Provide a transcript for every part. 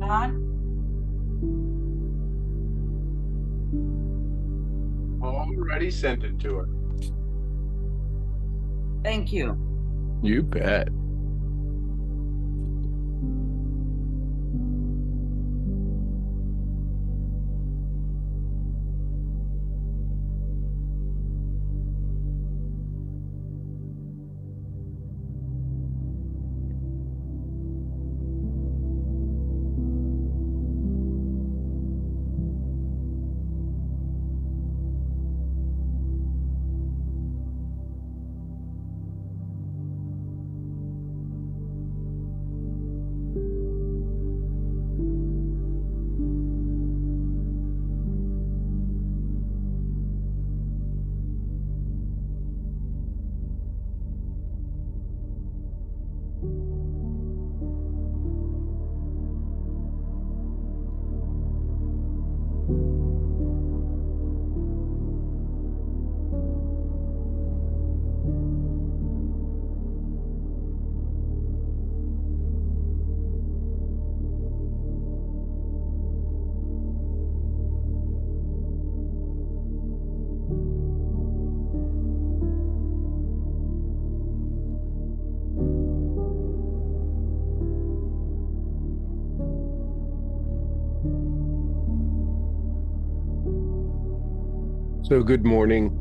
on? Already sent it to her. Thank you. You bet. So good morning.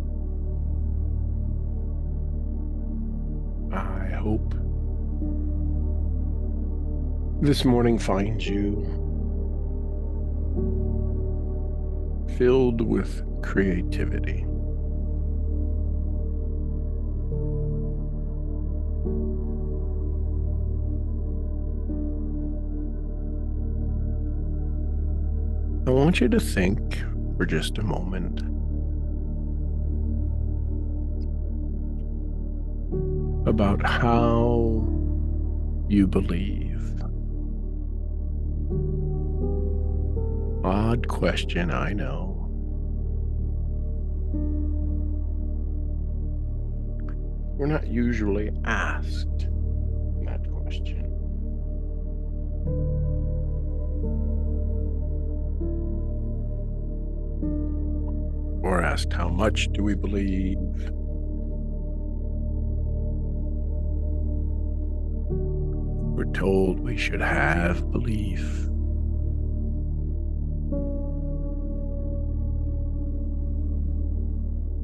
I hope this morning finds you filled with creativity. I want you to think for just a moment about how you believe. Odd question, I know. We're not usually asked that question. We're asked, how much do we believe? We're told we should have belief.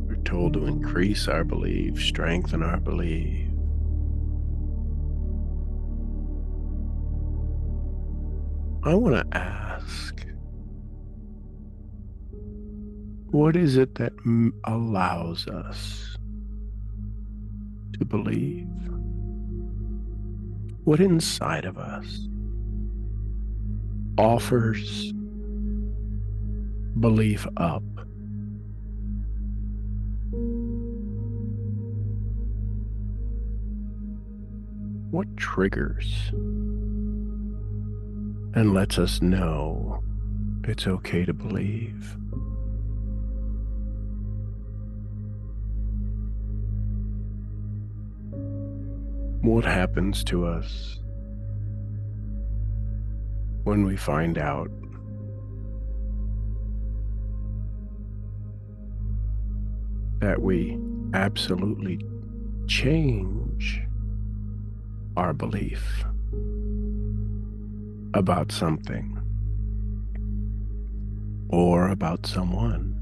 We're told to increase our belief, strengthen our belief. I want to ask, what is it that allows us to believe? What inside of us offers belief up? What triggers and lets us know it's okay to believe? What happens to us when we find out that we absolutely change our belief about something or about someone?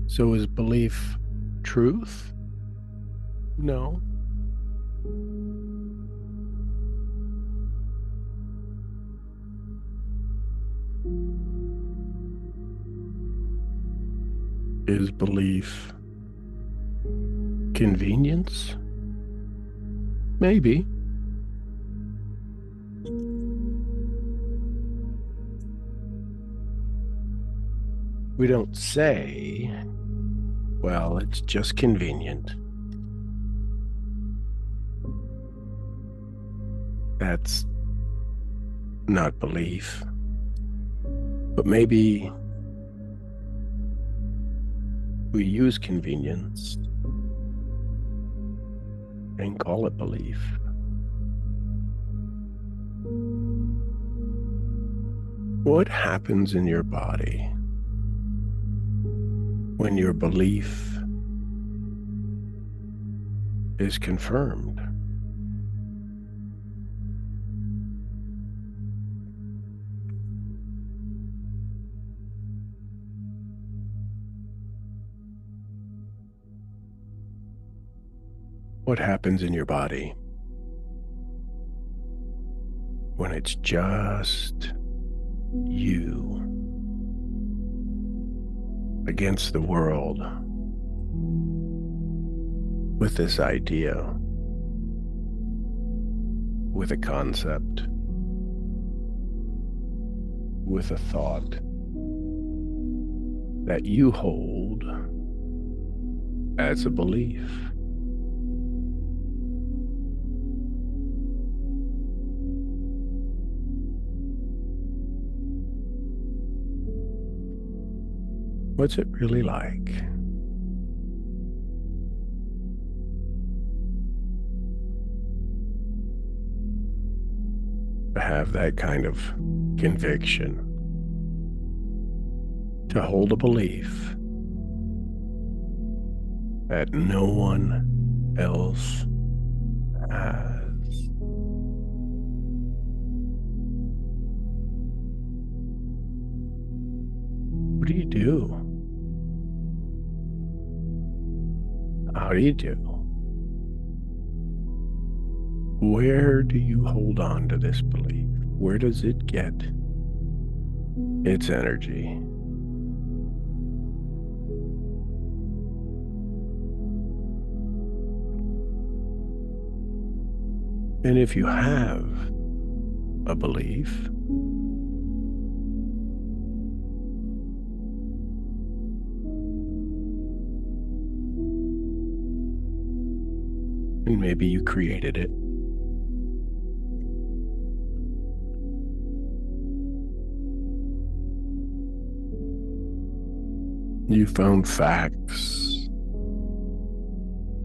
So is belief truth? No. Is belief convenience? Maybe. We don't say, well, it's just convenient. That's not belief. But maybe we use convenience and call it belief. What happens in your body when your belief is confirmed? What happens in your body when it's just you against the world with this idea, with a concept, with a thought that you hold as a belief? What's it really like to have that kind of conviction, to hold a belief that no one else has? What do you do? How do you do? Where do you hold on to this belief? Where does it get its energy? And if you have a belief, and maybe you created it, you found facts,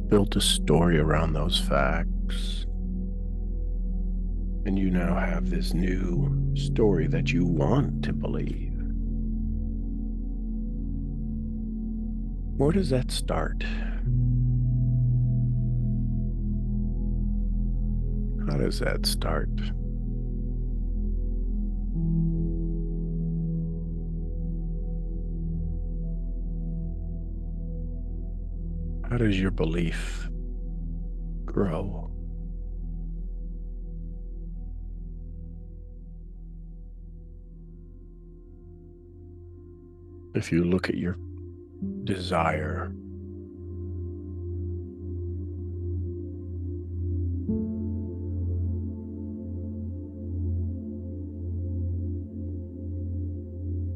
built a story around those facts, and you now have this new story that you want to believe. Where does that start? How does that start? How does your belief grow? If you look at your desire,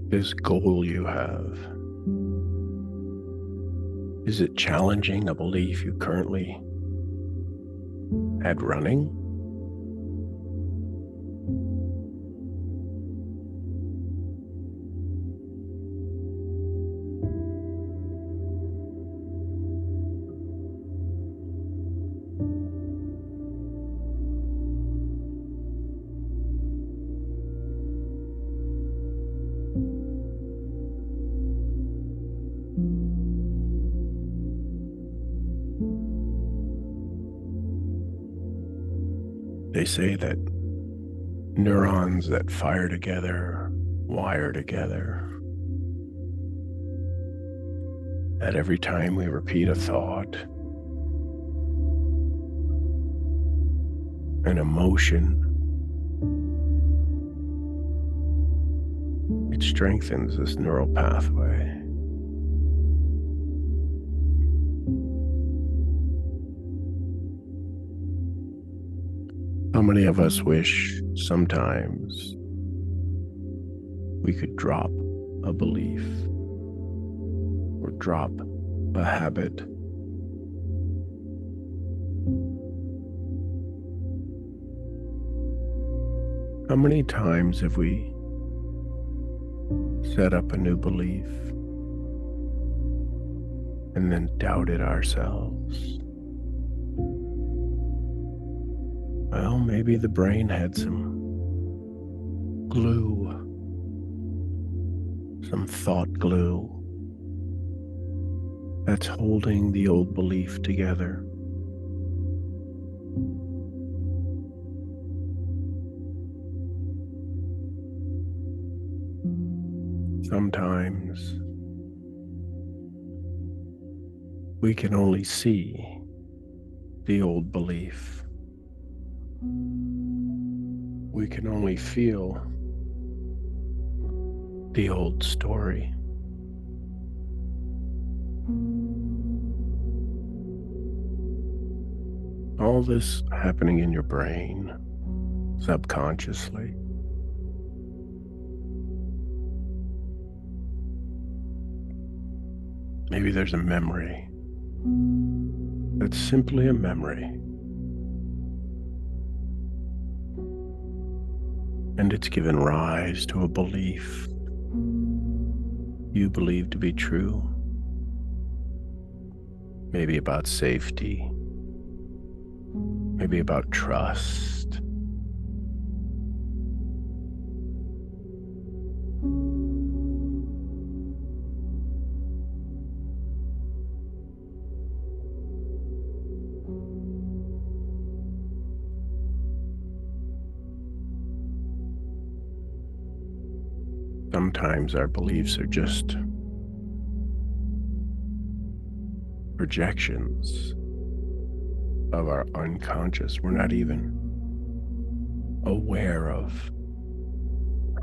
this goal you have, is it challenging a belief you currently had running? They say that neurons that fire together wire together. That every time we repeat a thought, an emotion, it strengthens this neural pathway. How many of us wish sometimes we could drop a belief or drop a habit? How many times have we set up a new belief and then doubted ourselves Well, maybe the brain had some glue, some thought glue that's holding the old belief together. Sometimes we can only see the old belief. We can only feel the old story. All this happening in your brain, subconsciously. Maybe there's a memory that's simply a memory, and it's given rise to a belief you believe to be true, maybe about safety, maybe about trust. Sometimes our beliefs are just projections of our unconscious. We're not even aware of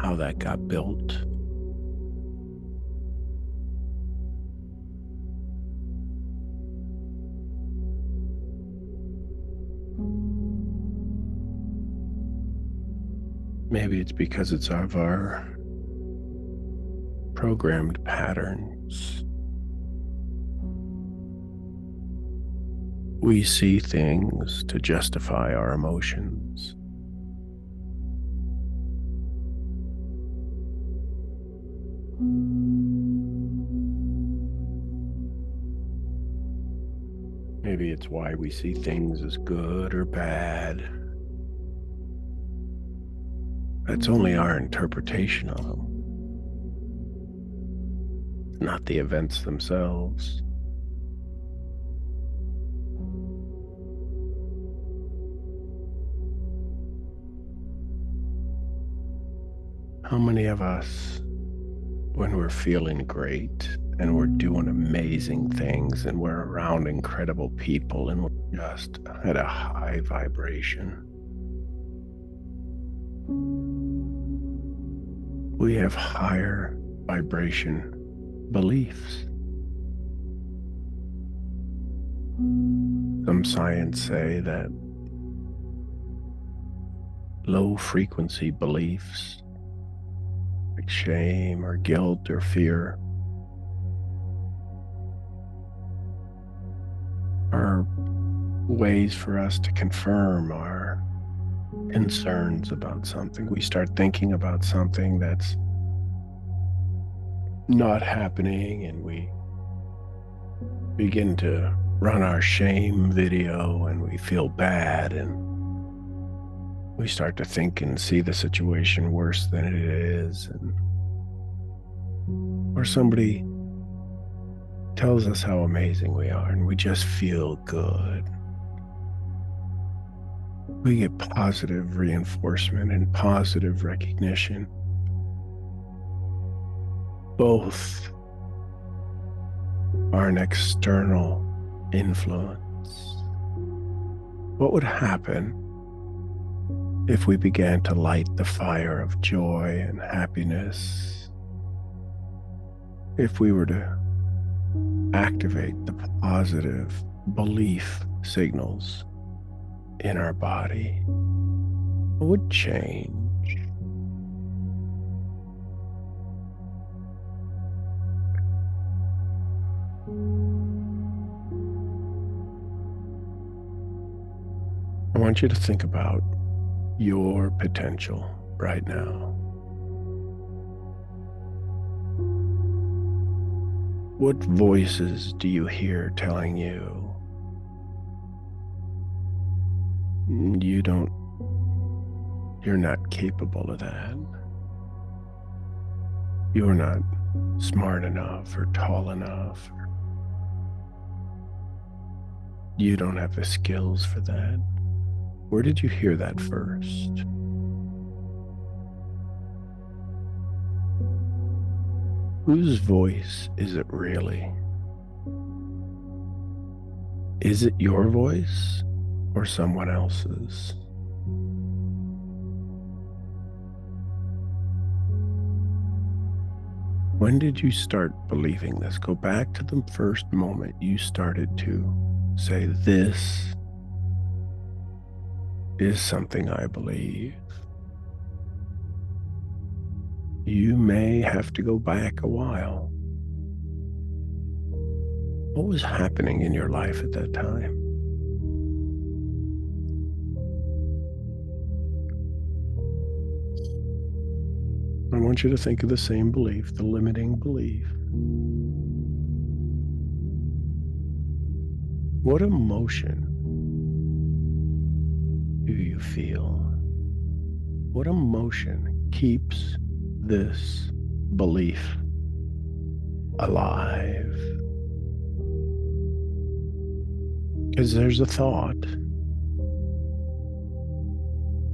how that got built. Maybe it's because it's of our programmed patterns. We see things to justify our emotions. Maybe it's why we see things as good or bad. That's only our interpretation of them, not the events themselves. How many of us, when we're feeling great and we're doing amazing things and we're around incredible people and we're just at a high vibration, we have higher vibration beliefs? Some science say that low frequency beliefs like shame or guilt or fear are ways for us to confirm our concerns about something. We start thinking about something that's not happening and we begin to run our shame video and we feel bad and we start to think and see the situation worse than it is, or somebody tells us how amazing we are and we just feel good. We get positive reinforcement and positive recognition. Both are an external influence. What would happen if we began to light the fire of joy and happiness? If we were to activate the positive belief signals in our body, what would change? I want you to think about your potential right now. What voices do you hear telling you You don't, you're not capable of that. You're not smart enough or tall enough. You don't have the skills for that. Where did you hear that first? Whose voice is it really? Is it your voice or someone else's? When did you start believing this? Go back to the first moment you started to say, this is something I believe. You may have to go back a while. What was happening in your life at that time? I want you to think of the same belief, the limiting belief. What emotion do you feel? What emotion keeps this belief alive? Because there's a thought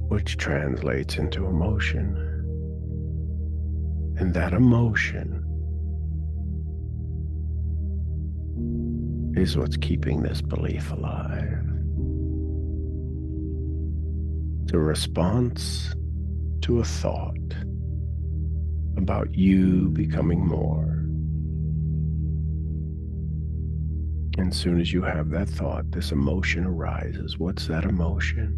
which translates into emotion. And that emotion is what's keeping this belief alive. It's a response to a thought about you becoming more. And as soon as you have that thought, this emotion arises. What's that emotion?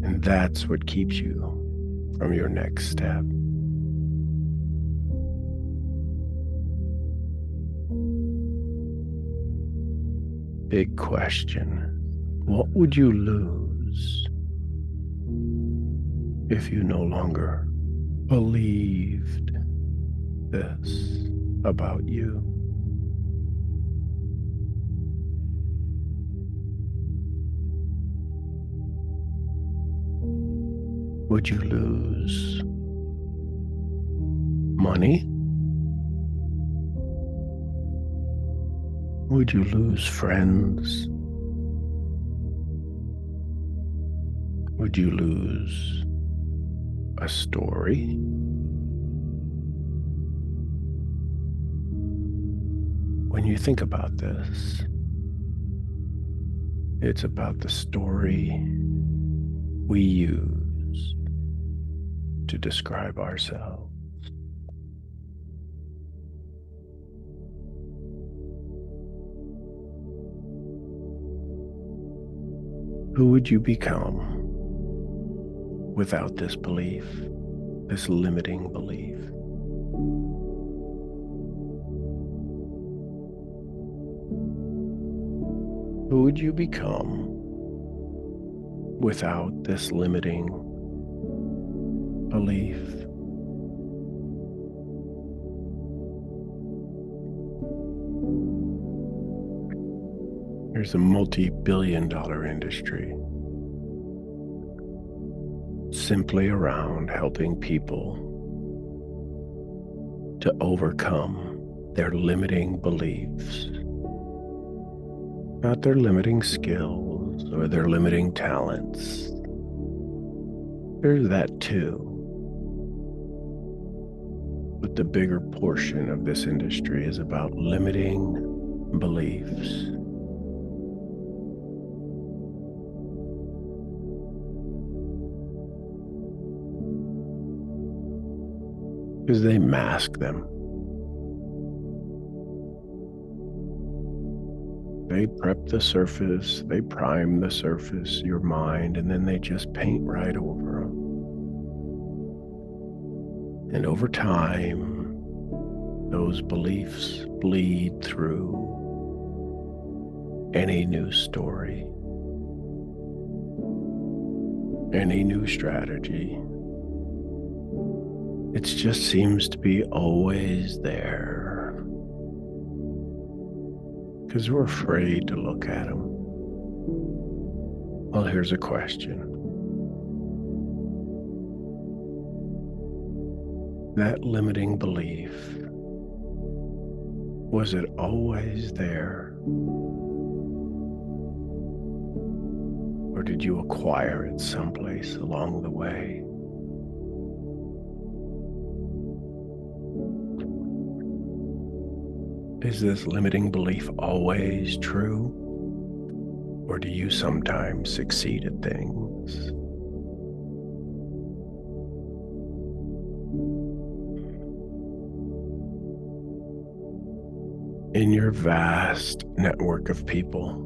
And that's what keeps you from your next step. Big question. What would you lose if you no longer believed this about you? Would you lose money? Would you lose friends? Would you lose a story? When you think about this, it's about the story we use to describe ourselves. Who would you become without this belief, this limiting belief? Who would you become without this limiting belief? There's a multi-billion-dollar industry simply around helping people to overcome their limiting beliefs, not their limiting skills or their limiting talents. There's that too. But the bigger portion of this industry is about limiting beliefs. Because they mask them. They prep the surface, they prime the surface, your mind, and then they just paint right over them. And over time, those beliefs bleed through any new story, any new strategy. It just seems to be always there because we're afraid to look at them. Well, here's a question. That limiting belief, was it always there? Or did you acquire it someplace along the way? Is this limiting belief always true? Or do you sometimes succeed at things? In your vast network of people,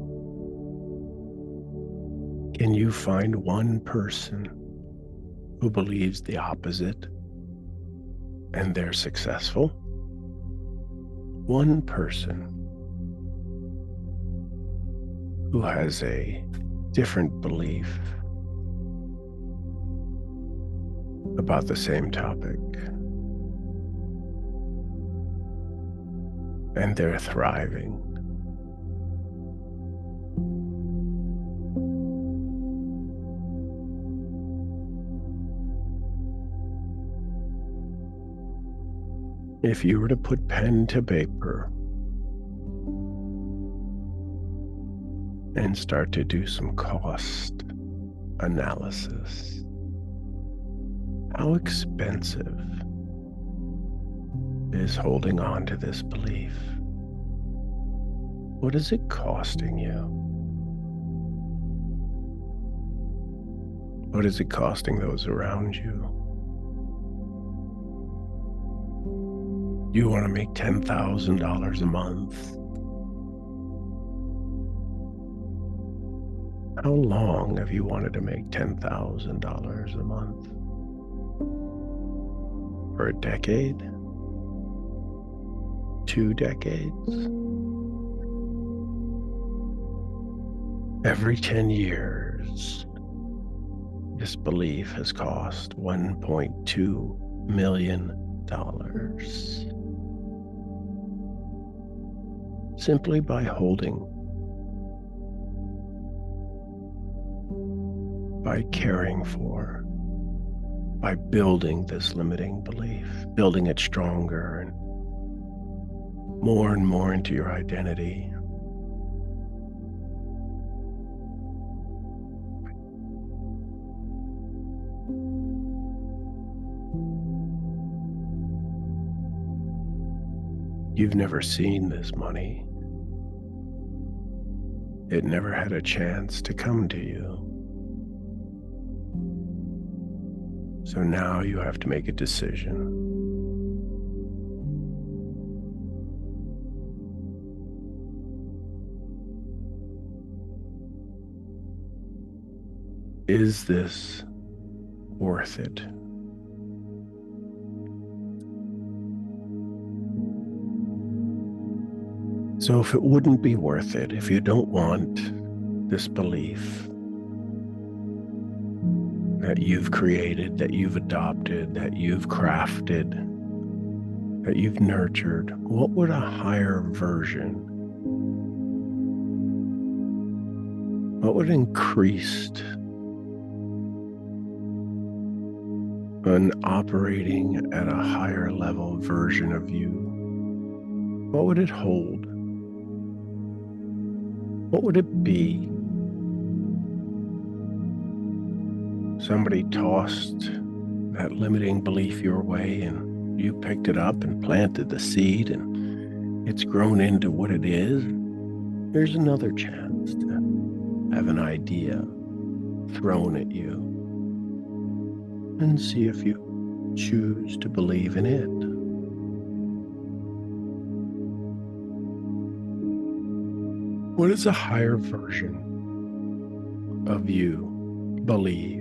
can you find one person who believes the opposite and they're successful? One person who has a different belief about the same topic, and they're thriving. If you were to put pen to paper and start to do some cost analysis, how expensive is holding on to this belief? What is it costing you? What is it costing those around you? You want to make $10,000 a month. How long have you wanted to make $10,000 a month? For a decade? 2 decades? Every 10 years, this belief has cost $1.2 million. Simply by holding, by caring for, by building this limiting belief, building it stronger and more into your identity. You've never seen this money. It never had a chance to come to you. So now you have to make a decision. Is this worth it? So if it wouldn't be worth it, if you don't want this belief that you've created, that you've adopted, that you've crafted, that you've nurtured, what would a higher version, what would increased an operating at a higher level version of you, what would it hold? What would it be? Somebody tossed that limiting belief your way and you picked it up and planted the seed and it's grown into what it is. Here's another chance to have an idea thrown at you and see if you choose to believe in it. What does a higher version of you believe?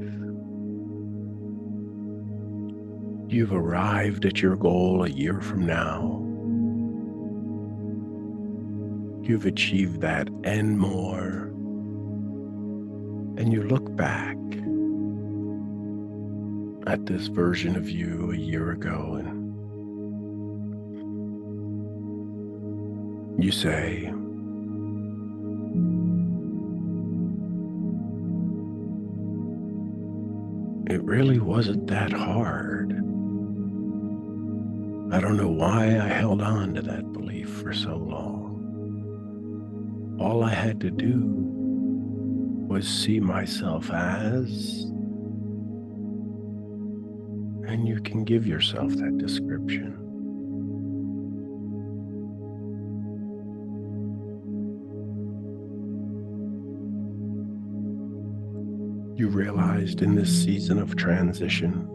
You've arrived at your goal a year from now. You've achieved that and more. And you look back at this version of you a year ago and you say, it really wasn't that hard. I don't know why I held on to that belief for so long. All I had to do was see myself as, and you can give yourself that description. You realized in this season of transition,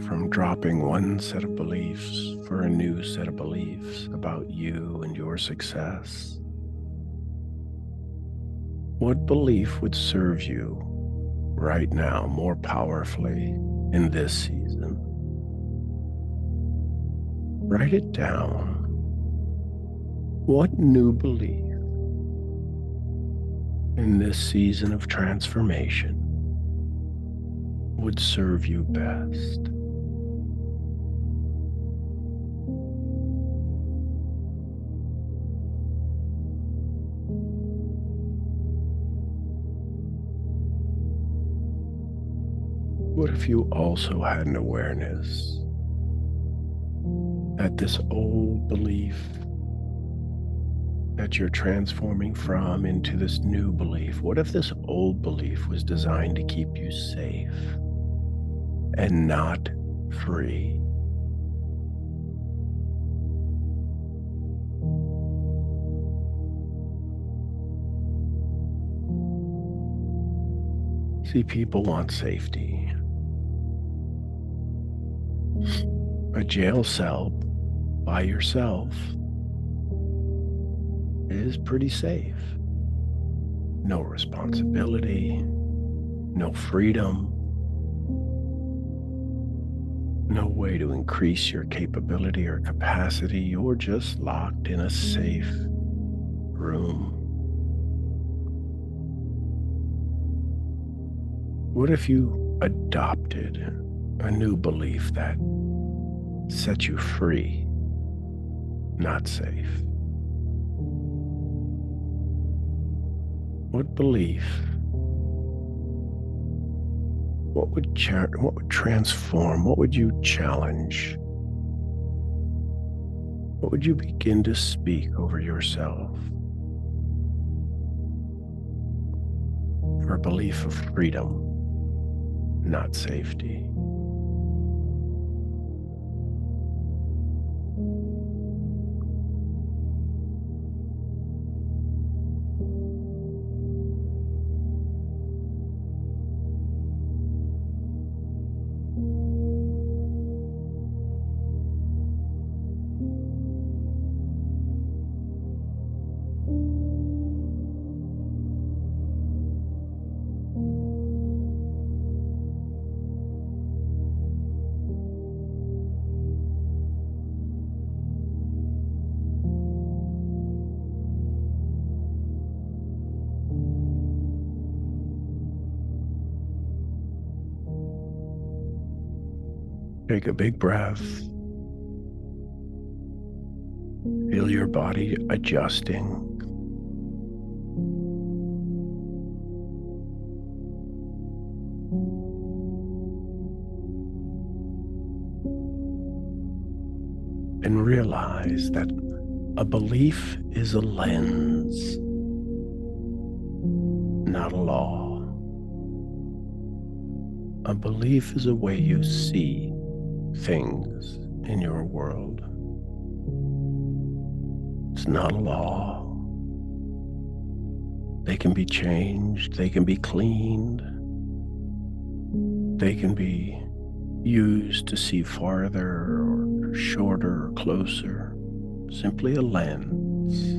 from dropping one set of beliefs for a new set of beliefs about you and your success, what belief would serve you right now more powerfully in this season? Write it down. What new belief in this season of transformation would serve you best? What if you also had an awareness that this old belief that you're transforming from into this new belief, what if this old belief was designed to keep you safe and not free? See, people want safety. A jail cell by yourself is pretty safe. No responsibility, no freedom, no way to increase your capability or capacity. You're just locked in a safe room. What if you adopted a new belief that set you free, not safe? What belief, what would transform, what would you challenge? What would you begin to speak over yourself? For a belief of freedom, not safety. Take a big breath. Feel your body adjusting. And realize that a belief is a lens, not a law. A belief is a way you see things in your world. It's not a law. They can be changed, they can be cleaned, they can be used to see farther or shorter or closer. Simply a lens,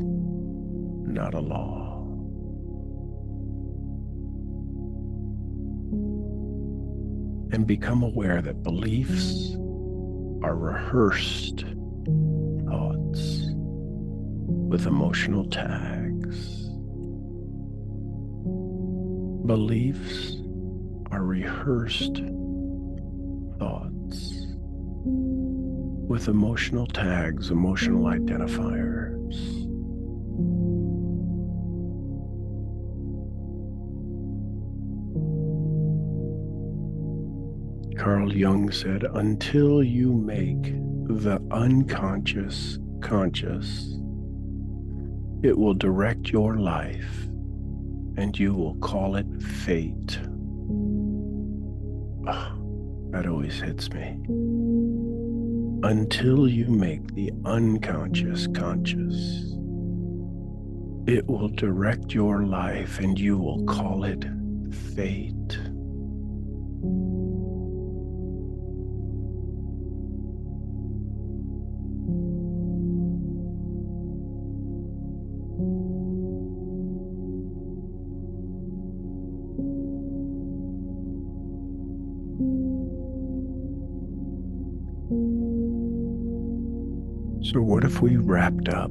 not a law. And become aware that beliefs are rehearsed thoughts with emotional tags. Beliefs are rehearsed thoughts with emotional tags, emotional identifiers. Carl Jung said, until you make the unconscious conscious, it will direct your life and you will call it fate. Oh, that always hits me. Until you make the unconscious conscious, it will direct your life and you will call it fate. So what if we wrapped up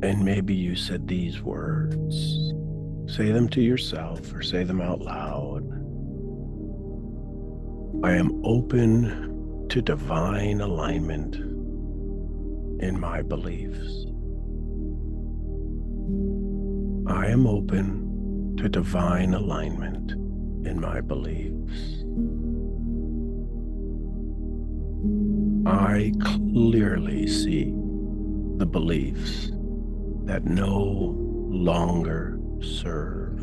and maybe you said these words? Say them to yourself or say them out loud. I am open to divine alignment in my beliefs. I am open to divine alignment in my beliefs. I clearly see the beliefs that no longer serve.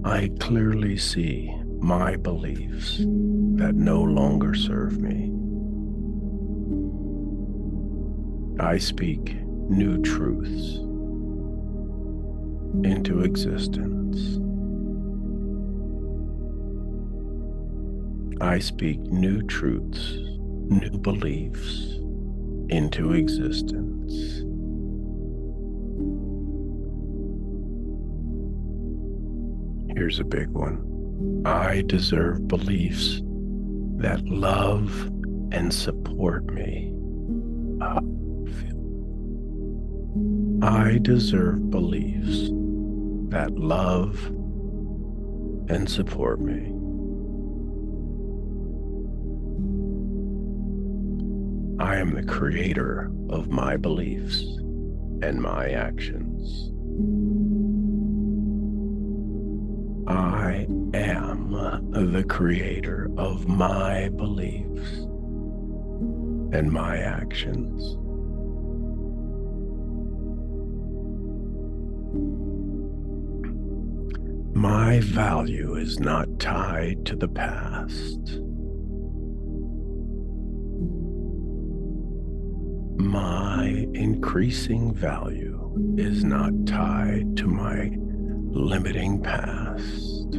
I clearly see my beliefs that no longer serve me. I speak new truths into existence. I speak new truths, new beliefs into existence. Here's a big one. I deserve beliefs that love and support me. I deserve beliefs that love and support me. I am the creator of my beliefs and my actions. I am the creator of my beliefs and my actions. My value is not tied to the past. My increasing value is not tied to my limiting past.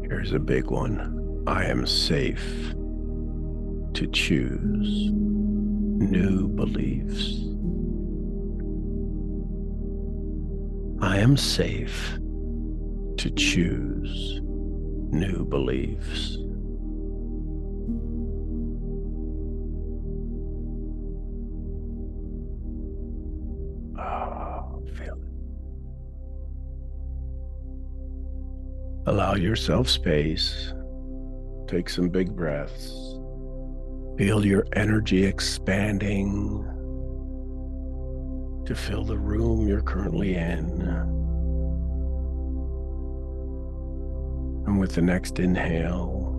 Here's a big one. I am safe to choose new beliefs. I am safe to choose new beliefs. Feel it. Allow yourself space. Take some big breaths. Feel your energy expanding to fill the room you're currently in. And with the next inhale,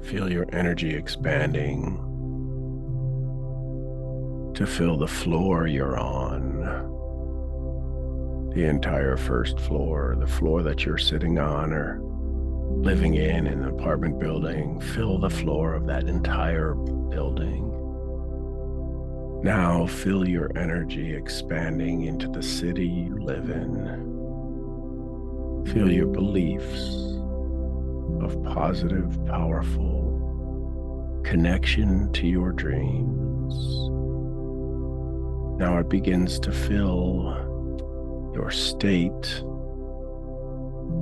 feel your energy expanding to fill the floor you're on, the entire first floor, the floor that you're sitting on or living in an apartment building. Fill the floor of that entire building. Now feel your energy expanding into the city you live in. Feel your beliefs of positive, powerful connection to your dreams. Now it begins to fill your state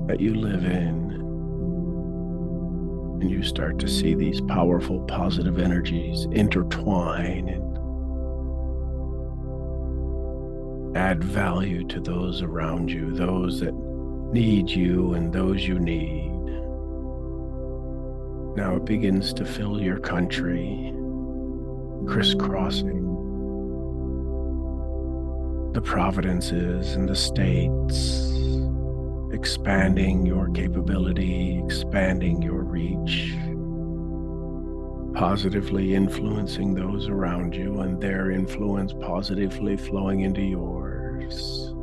that you live in. And you start to see these powerful, positive energies intertwine and add value to those around you, those that need you and those you need. Now it begins to fill your country, crisscrossing the provinces and the states, expanding your capability, expanding your reach, positively influencing those around you and their influence positively flowing into yours.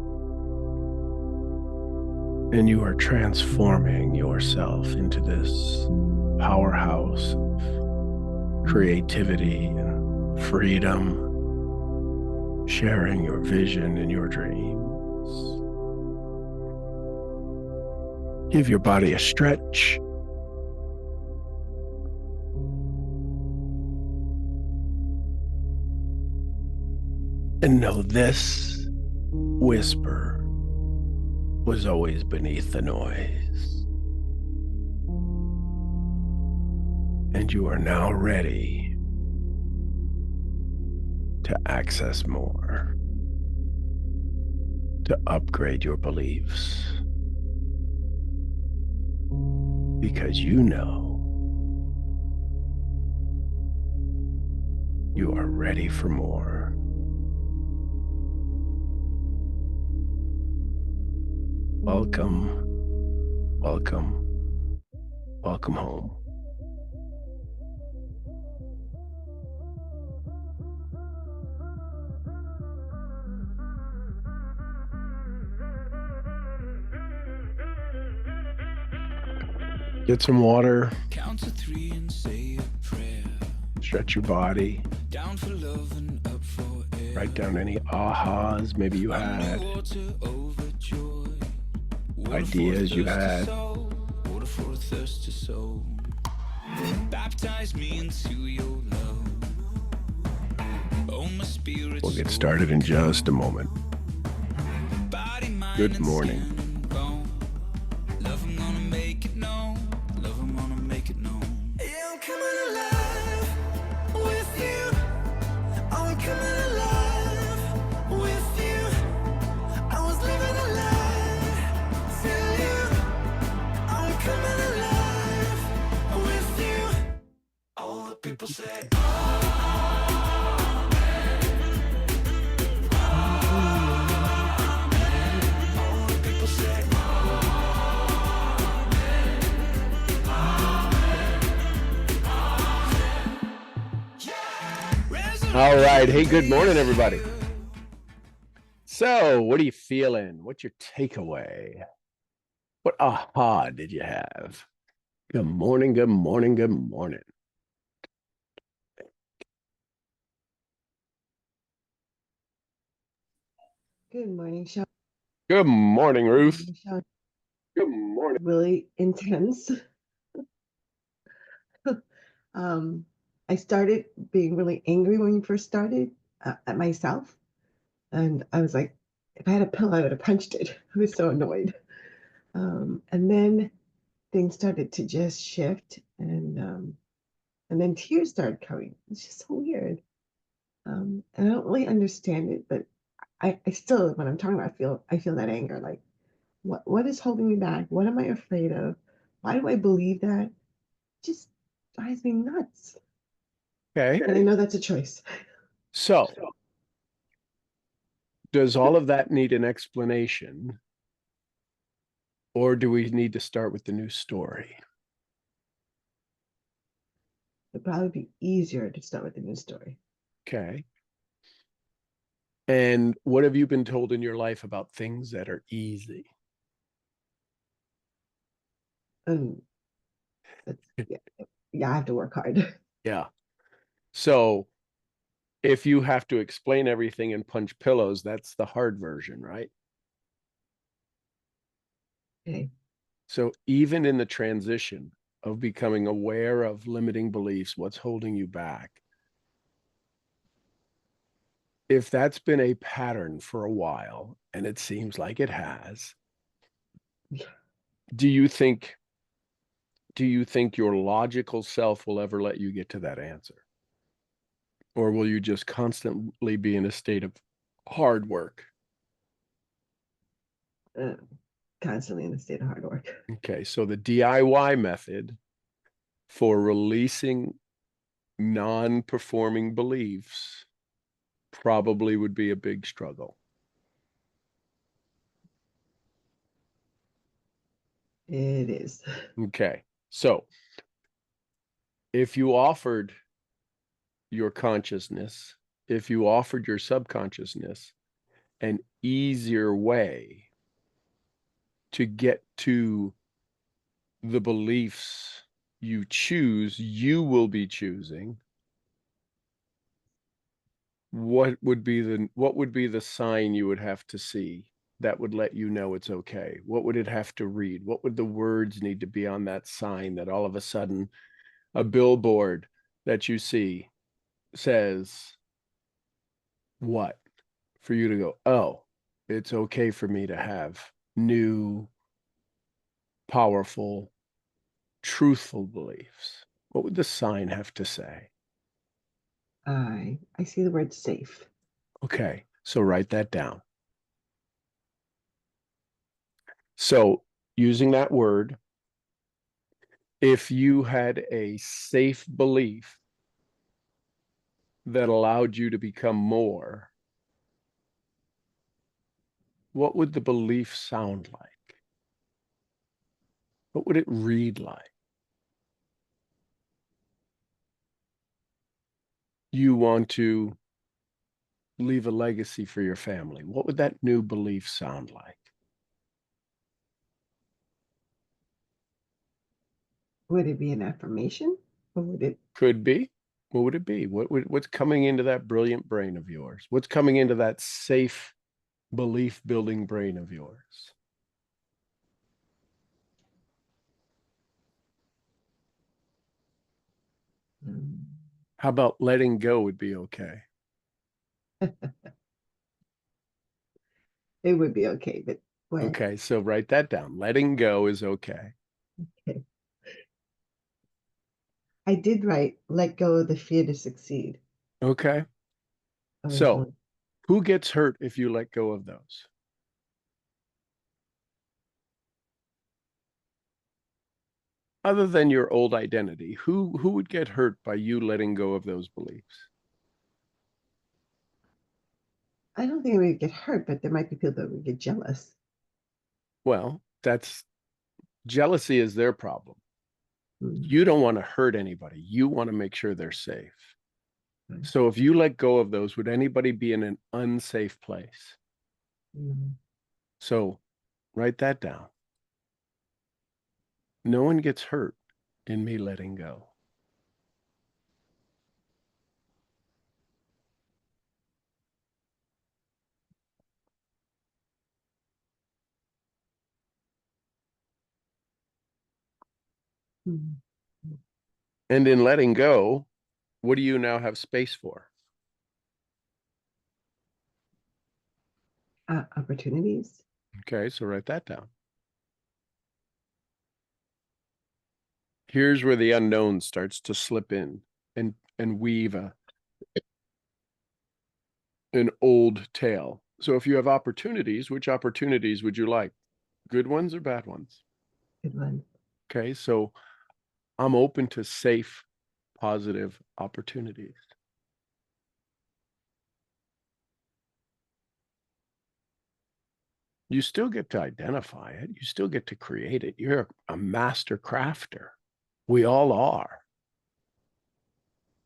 And you are transforming yourself into this powerhouse of creativity and freedom, sharing your vision and your dreams. Give your body a stretch. And know this whisper was always beneath the noise. And you are now ready to access more, to upgrade your beliefs. Because you know you are ready for more. Welcome, welcome, welcome home. Get some water. Count to 3 and say a prayer. Stretch your body. Down for love and up for air. Write down any ahas maybe you had, ideas you had. Water for a thirsty soul. Baptize me into your love. Oh, my spirit. We'll get started in just a moment. Body, mind, Good morning. Love, I'm gonna make it known. Love, I'm gonna make it known. Yeah, I'm coming alive with you. I'm coming alive with you. I was living a lie till you. I'm coming alive with you. All the people say, all the people say, All right. Hey, good morning, everybody. So, what are you feeling? What's your takeaway? What aha did you have? Good morning, good morning, good morning. Good morning, Sean. Good morning, Ruth. Sean, Good morning. really intense. I started being really angry when you first started at myself. And I was like, if I had a pillow, I would have punched it. I was so annoyed. And then things started to just shift and then tears started coming. It's just so weird. And I don't really understand it, but I still, when I'm talking about, I feel that anger. Like, what is holding me back? What am I afraid of? Why do I believe that? It just drives me nuts. Okay. And I know that's a choice. So, does all of that need an explanation? Or do we need to start with the new story? It'd probably be easier to start with the new story. Okay. And what have you been told in your life about things that are easy? Yeah, I have to work hard. Yeah. So if you have to explain everything and punch pillows, that's the hard version, right? Okay. So even in the transition of becoming aware of limiting beliefs, what's holding you back? If that's been a pattern for a while, and it seems like it has, do you think your logical self will ever let you get to that answer? Or will you just constantly be in a state of hard work? Constantly in a state of hard work. Okay, so the DIY method for releasing non-performing beliefs probably would be a big struggle. It is. Okay. So if you offered your consciousness, if you offered your subconsciousness an easier way to get to the beliefs you choose, you will be choosing, what would be the sign you would have to see that would let you know it's okay? What would it have to read? What would the words need to be on that sign that all of a sudden a billboard that you see says what for you to go, oh, it's okay for me to have new, powerful, truthful beliefs? What would the sign have to say? I see the word safe. Okay, so write that down. So using that word, if you had a safe belief that allowed you to become more, what would the belief sound like? What would it read like? You want to leave a legacy for your family. What would that new belief sound like? Would it be an affirmation? Or would it? Could be. What would it be? What's coming into that brilliant brain of yours? What's coming into that safe belief building brain of yours? Mm. How about letting go would be okay? It would be okay, but well, Okay, so write that down. Letting go is okay. okay. I did write let go of the fear to succeed. Okay. So who gets hurt if you let go of those? Other than your old identity, who would get hurt by you letting go of those beliefs? I don't think we would get hurt, but there might be people that would get jealous. Well, that's jealousy is their problem. Mm. You don't want to hurt anybody. You want to make sure they're safe. Right. So if you let go of those, would anybody be in an unsafe place? Mm. So write that down. No one gets hurt in me letting go. Mm. And in letting go, what do you now have space for? Opportunities. Okay, so write that down. Here's where the unknown starts to slip in and weave an old tale. So if you have opportunities, which opportunities would you like? Good ones or bad ones? Good one. Okay, so I'm open to safe, positive opportunities. You still get to identify it. You still get to create it. You're a master crafter. We all are.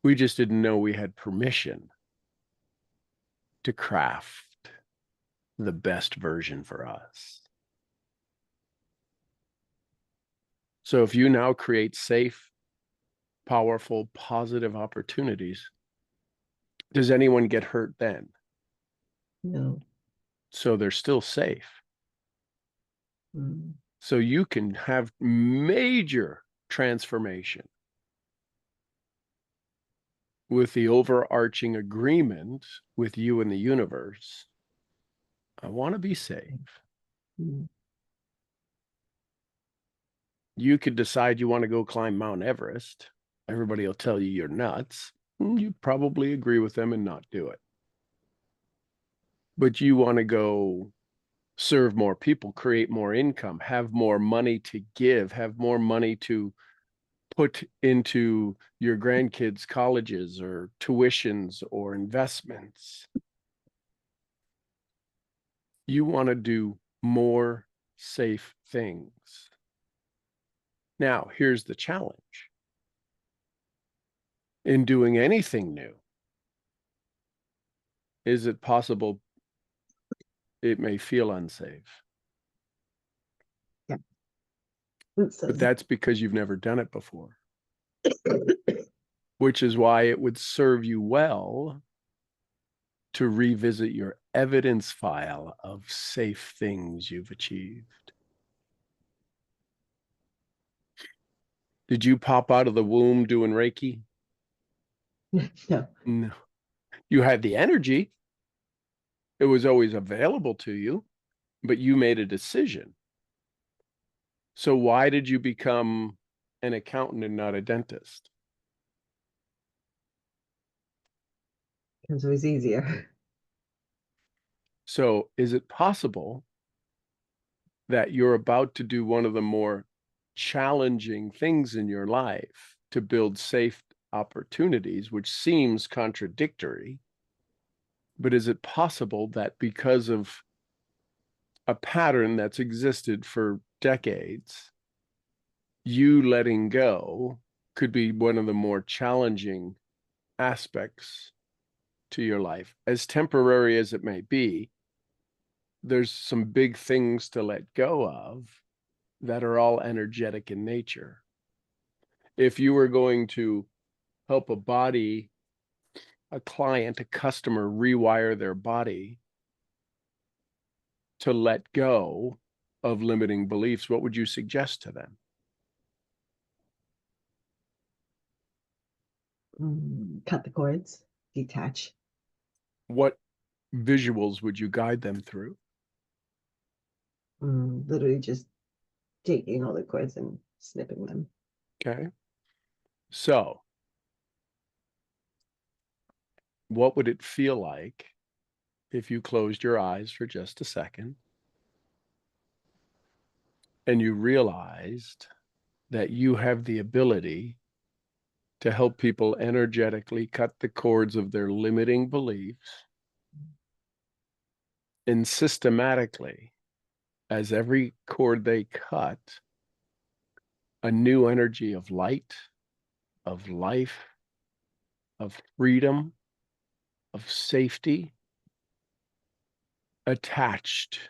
We just didn't know we had permission to craft the best version for us. So if you now create safe, powerful, positive opportunities, does anyone get hurt then? No. So they're still safe. Mm. So you can have major transformation with the overarching agreement with you and the universe. I want to be safe. Mm. You could decide you want to go climb Mount Everest. Everybody will tell you you're nuts. You probably agree with them and not do it. But you want to go serve more people, create more income, have more money to give, have more money to put into your grandkids' colleges or tuitions or investments. You want to do more safe things. Now, here's the challenge. In doing anything new, is it possible it may feel unsafe? Yeah. But that's because you've never done it before, which is why it would serve you well to revisit your evidence file of safe things you've achieved. Did you pop out of the womb doing Reiki? No. No. You had the energy. It was always available to you, but you made a decision. So why did you become an accountant and not a dentist? Because it was easier. So is it possible that you're about to do one of the more challenging things in your life to build safe opportunities, which seems contradictory? But is it possible that because of a pattern that's existed for decades, you letting go could be one of the more challenging aspects to your life? As temporary as it may be, there's some big things to let go of that are all energetic in nature. If you were going to help a client, a customer rewire their body to let go of limiting beliefs, what would you suggest to them? Cut the cords, detach. What visuals would you guide them through? Literally just taking all the cords and snipping them. Okay. So, what would it feel like if you closed your eyes for just a second and you realized that you have the ability to help people energetically cut the cords of their limiting beliefs, and systematically, as every cord they cut, a new energy of light, of life, of freedom, of safety attached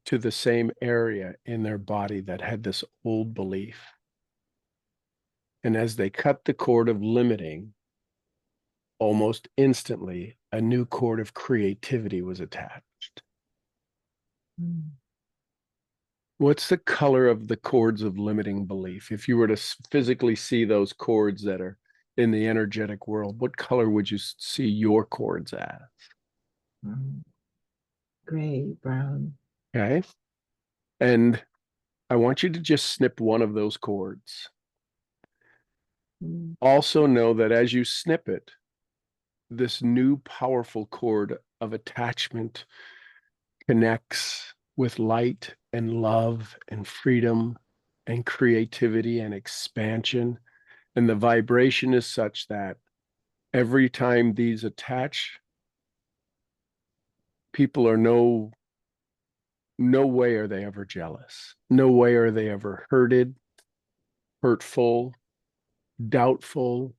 to the same area in their body that had this old belief. And as they cut the cord of limiting, almost instantly, a new cord of creativity was attached. What's the color of the cords of limiting belief? If you were to physically see those cords that are in the energetic world, what color would you see your cords as? Gray, brown. Okay. And I want you to just snip one of those cords. Also know that as you snip it, this new powerful cord of attachment connects with light and love and freedom and creativity and expansion. And the vibration is such that every time these attach, people are no way are they ever jealous. No way are they ever hurtful, doubtful.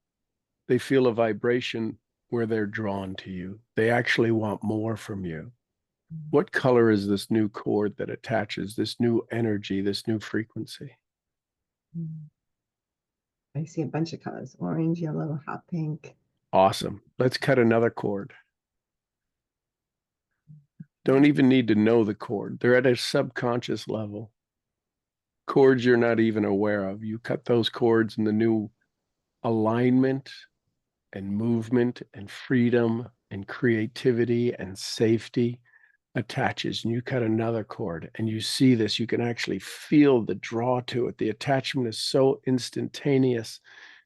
They feel a vibration where they're drawn to you. They actually want more from you. What color is this new cord that attaches this new energy, this new frequency? I see a bunch of colors: orange, yellow, hot pink. Awesome. Let's cut another cord. Don't even need to know the cord. They're at a subconscious level. Cords you're not even aware of. You cut those cords and the new alignment and movement and freedom and creativity and safety attaches, and you cut another cord and you see this. You can actually feel the draw to it. The attachment is so instantaneous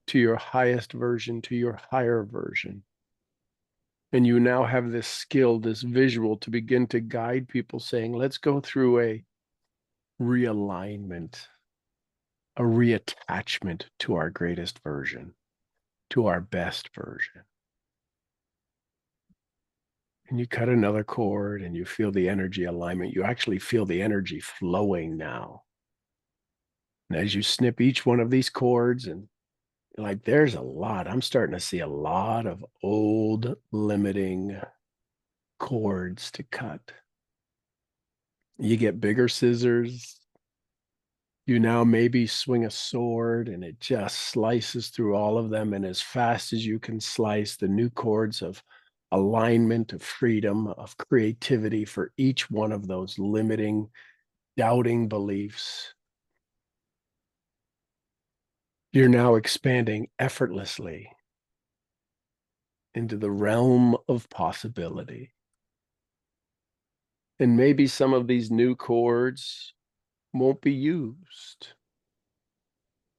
to your highest version, to your higher version. And you now have this skill, this visual to begin to guide people, saying, let's go through a realignment. a reattachment to our greatest version, to our best version. And you cut another cord and you feel the energy alignment. You actually feel the energy flowing now. And as you snip each one of these cords, and like there's a lot, I'm starting to see a lot of old limiting cords to cut. You get bigger scissors. You now maybe swing a sword and it just slices through all of them. And as fast as you can slice the new cords of alignment, of freedom, of creativity for each one of those limiting, doubting beliefs, you're now expanding effortlessly into the realm of possibility. And maybe some of these new chords won't be used.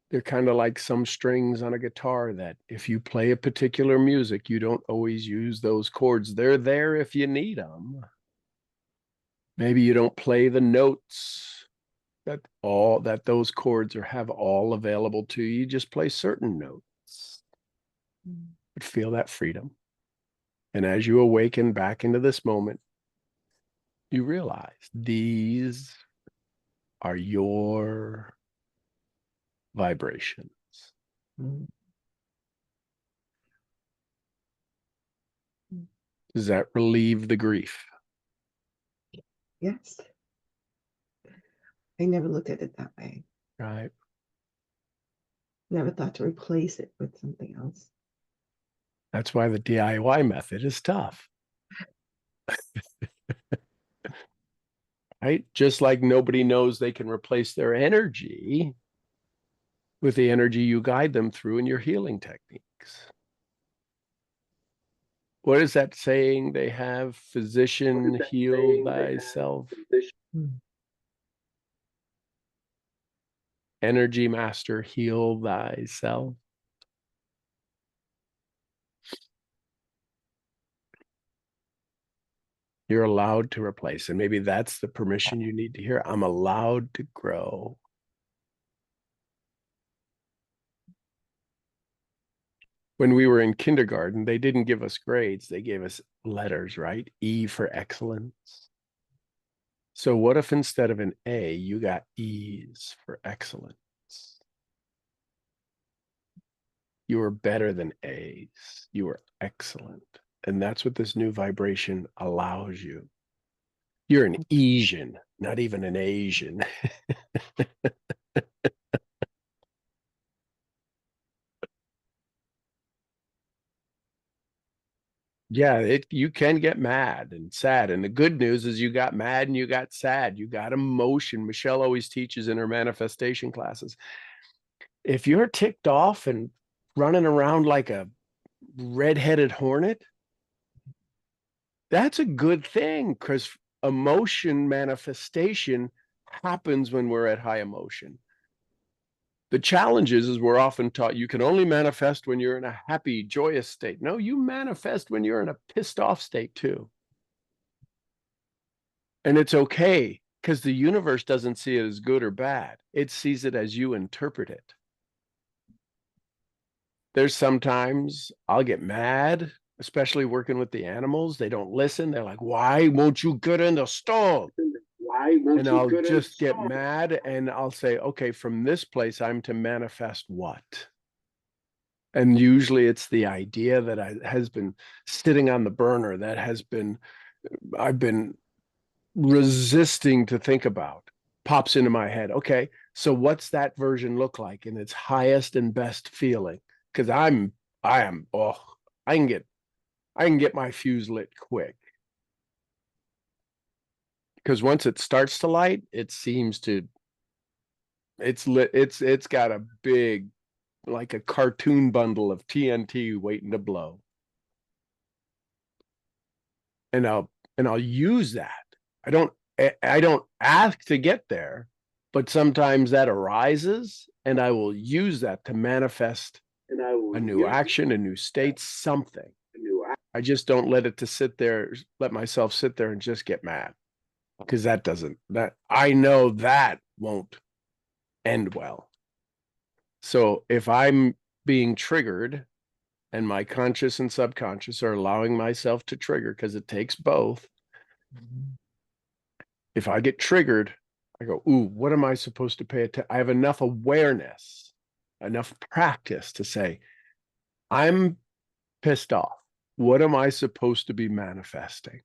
They're kind of like some strings on a guitar that if you play a particular music, you don't always use those chords. They're there if you need them. Maybe you don't play the notes that those chords have all available to you. You just play certain notes. But feel that freedom. And as you awaken back into this moment, you realize these are your vibrations. Does that relieve the grief? Yes. I never looked at it that way. Right. Never thought to replace it with something else. That's why the DIY method is tough. Right? Just like nobody knows they can replace their energy with the energy you guide them through in your healing techniques. What is that saying they have? Physician, heal thyself. Energy master, heal thyself. You're allowed to replace. And maybe that's the permission you need to hear. I'm allowed to grow. When we were in kindergarten, they didn't give us grades. They gave us letters, right? E for excellence. So what if instead of an A, you got E's for excellence? You were better than A's. You were excellent. And that's what this new vibration allows you. You're an Asian, not even an Asian. Yeah, you can get mad and sad. And the good news is you got mad and you got sad. You got emotion. Michelle always teaches in her manifestation classes. If you're ticked off and running around like a red-headed hornet, that's a good thing because emotion manifestation happens when we're at high emotion. The challenge is we're often taught you can only manifest when you're in a happy, joyous state. No, you manifest when you're in a pissed off state too. And it's okay because the universe doesn't see it as good or bad. It sees it as you interpret it. There's sometimes I'll get mad, especially working with the animals. They don't listen. They're like, why won't you get in the stall? And I'll just get mad and I'll say, okay, from this place, I'm to manifest what? And usually it's the idea that has been sitting on the burner, that I've been resisting to think about, pops into my head. Okay, so what's that version look like in its highest and best feeling? Because I can get my fuse lit quick. Because once it starts to light, it seems to, it's lit, it's got a big, like a cartoon bundle of TNT waiting to blow. And I'll use that. I don't ask to get there, but sometimes that arises and I will use that to manifest a new action, a new state, something. I just don't let myself sit there and just get mad. Because I know that won't end well. So if I'm being triggered and my conscious and subconscious are allowing myself to trigger, because it takes both. If I get triggered, I go, ooh, what am I supposed to pay attention? I have enough awareness, enough practice to say, I'm pissed off. What am I supposed to be manifesting?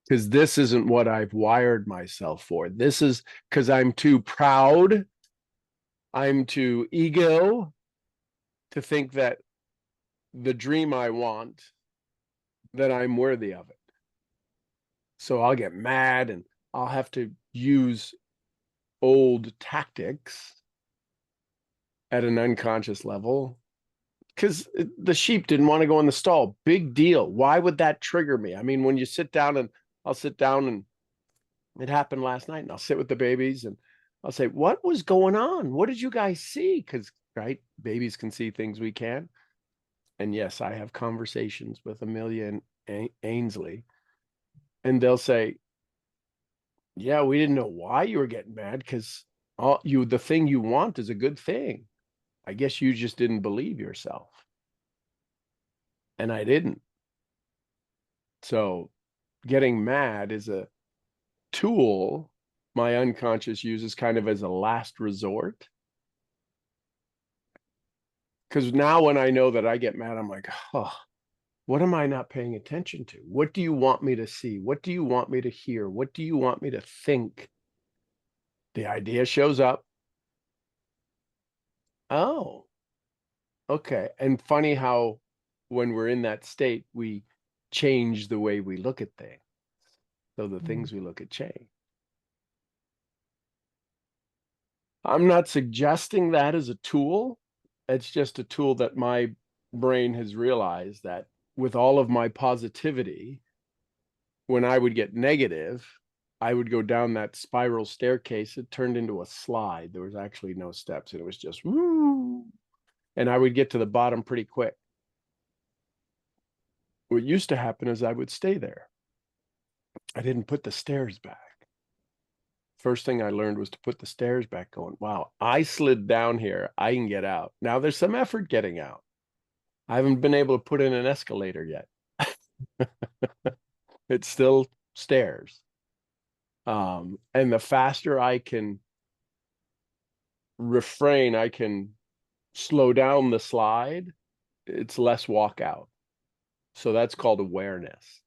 Because this isn't what I've wired myself for. This is because I'm too proud. I'm too ego to think that the dream I want, that I'm worthy of it. So I'll get mad and I'll have to use old tactics at an unconscious level because the sheep didn't want to go in the stall. Big deal. Why would that trigger me? I mean, when you sit down, and I'll sit down, and it happened last night, and I'll sit with the babies and I'll say, what was going on? What did you guys see? Because, right, babies can see things we can. And yes, I have conversations with Amelia and Ainsley, and they'll say, yeah, we didn't know why you were getting mad, because the thing you want is a good thing. I guess you just didn't believe yourself. And I didn't. So getting mad is a tool my unconscious uses kind of as a last resort. Because now when I know that I get mad, I'm like, oh, what am I not paying attention to? What do you want me to see? What do you want me to hear? What do you want me to think? The idea shows up. Oh, okay. And funny how when we're in that state, we change the way we look at things. So the things we look at change. I'm not suggesting that as a tool. It's just a tool that my brain has realized that with all of my positivity, when I would get negative, I would go down that spiral staircase. It turned into a slide. There was actually no steps, and it was just woo. And I would get to the bottom pretty quick. What used to happen is I would stay there. I didn't put the stairs back. First thing I learned was to put the stairs back, going, wow, I slid down here. I can get out. Now there's some effort getting out. I haven't been able to put in an escalator yet. It's still stairs. And the faster I can refrain, I can slow down the slide, it's less walk out. So that's called awareness.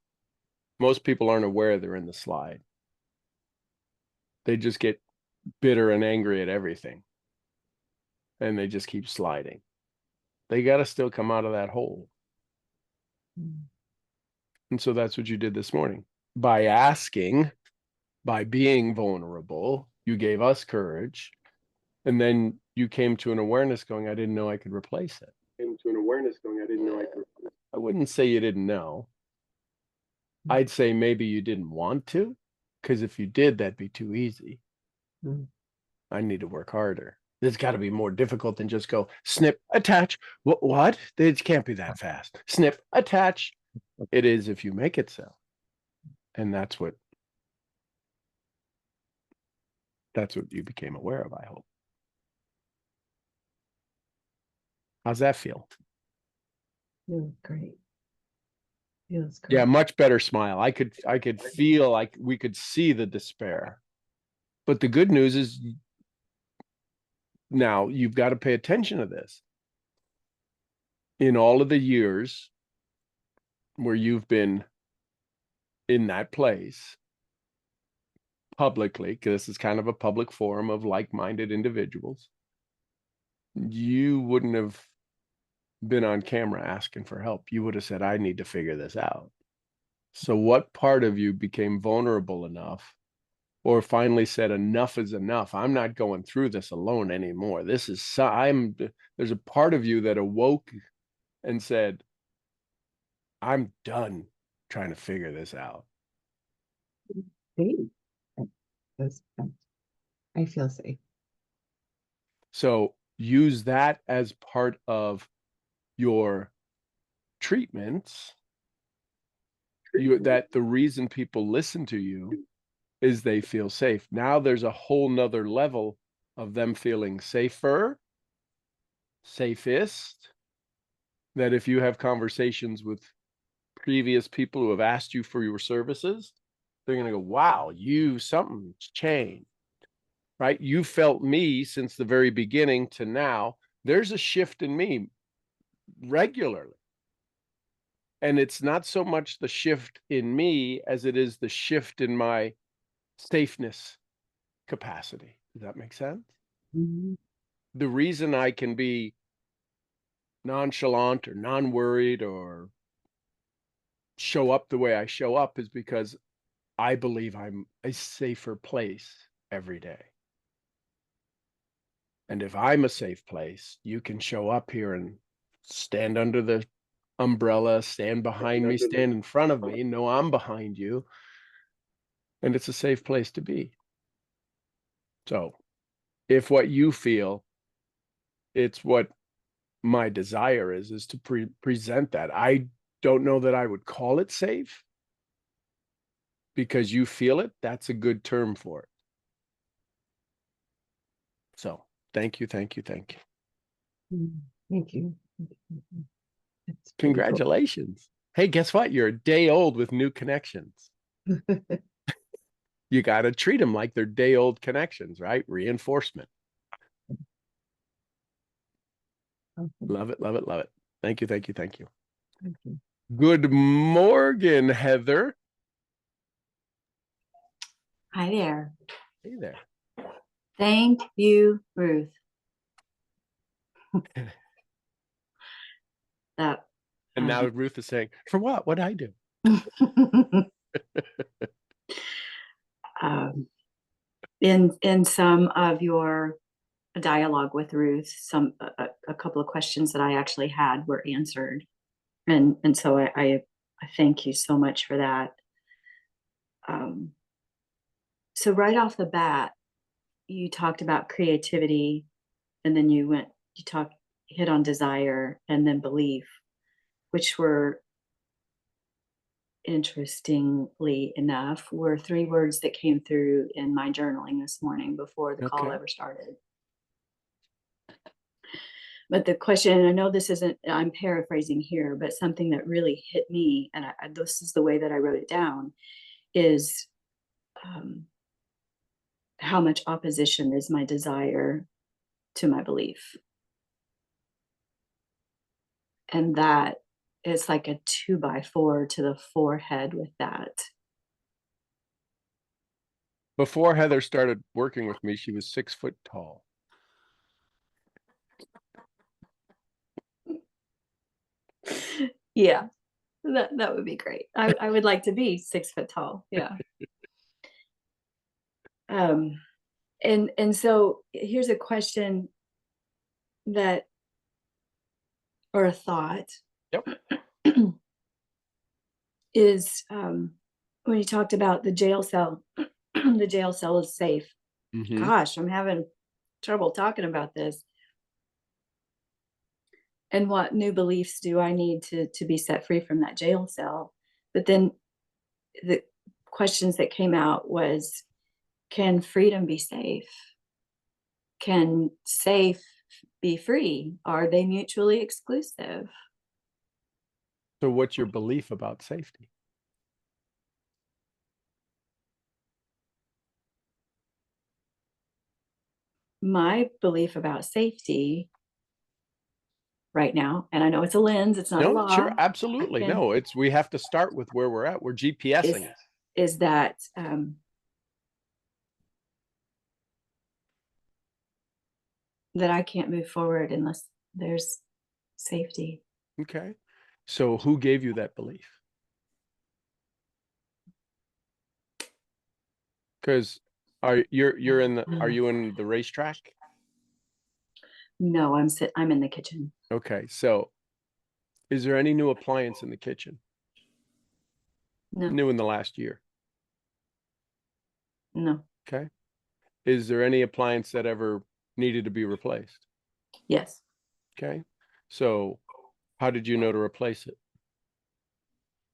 Most people aren't aware they're in the slide. They just get bitter and angry at everything. And they just keep sliding. They got to still come out of that hole. And so that's what you did this morning. By asking, by being vulnerable, you gave us courage. And then you came to an awareness going, I didn't know I could replace it. Came to an awareness going, I didn't know I could replace it. I wouldn't say you didn't know. I'd say maybe you didn't want to, because if you did, that'd be too easy. I need to work harder. It's got to be more difficult than just go snip, attach. What? It can't be that fast. Snip, attach. It is if you make it so. And that's what you became aware of, I hope. How's that feel? Feels great. Feels great. Yeah, much better smile. I could feel like we could see the despair. But the good news is now you've got to pay attention to this. In all of the years where you've been in that place publicly, because this is kind of a public forum of like-minded individuals, you wouldn't have been on camera asking for help. You would have said, I need to figure this out. So what part of you became vulnerable enough, or finally said, enough is enough. I'm not going through this alone anymore. There's a part of you that awoke and said, I'm done trying to figure this out. I feel safe. So use that as part of your treatments. That the reason people listen to you is they feel safe. Now there's a whole nother level of them feeling safer safest, that if you have conversations with previous people who have asked you for your services, they're going to go, wow, something's changed, right? You felt me since the very beginning to now. There's a shift in me regularly. And it's not so much the shift in me as it is the shift in my safeness capacity. Does that make sense? Mhm. The reason I can be nonchalant or non-worried or show up the way I show up is because I believe I'm a safer place every day. And if I'm a safe place, you can show up here and stand under the umbrella, stand behind me, stand in front of me, know I'm behind you, and it's a safe place to be. So if what you feel, it's what my desire is to present that. I don't know that I would call it safe because you feel it. That's a good term for it. So thank you, thank you, thank you. Thank you. Thank you. That's pretty cool. Congratulations. Hey, guess what? You're a day old with new connections. You got to treat them like they're day old connections, right? Reinforcement. Awesome. Love it, love it, love it. Thank you, thank you, thank you. Thank you. Good morning, Heather. Hi there. Hey there. Thank you, Ruth. That. And now Ruth is saying, for what? What'd I do? In some of your dialogue with Ruth, a couple of questions that I actually had were answered, and so I thank you so much for that. So right off the bat, you talked about creativity, and then you hit on desire and then belief, which were, interestingly enough, were 3 words that came through in my journaling this morning before the call Okay. ever started. But the question, and I know this isn't, I'm paraphrasing here, but something that really hit me, and this is the way that I wrote it down, is how much opposition is my desire to my belief. And that is like a 2x4 to the forehead with that. Before Heather started working with me, she was 6 foot tall. Yeah, that would be great. I would like to be 6 foot tall. Yeah. And so here's a question or a thought. Yep. Is when you talked about the jail cell, the jail cell is safe. Mm-hmm. Gosh, I'm having trouble talking about this. And what new beliefs do I need to be set free from that jail cell? But then the questions that came out was, can freedom be safe? Can safe be free? Are they mutually exclusive? So what's your belief about safety? My belief about safety right now, and I know it's a lens, it's not a law. Sure, absolutely. No, we have to start with where we're at. We're GPSing it. Is that that I can't move forward unless there's safety. Okay. So who gave you that belief? Because are you in the racetrack? No, I'm in the kitchen. Okay. So is there any new appliance in the kitchen? No. New in the last year? No. Okay. Is there any appliance that ever needed to be replaced? Yes. Okay. So how did you know to replace it?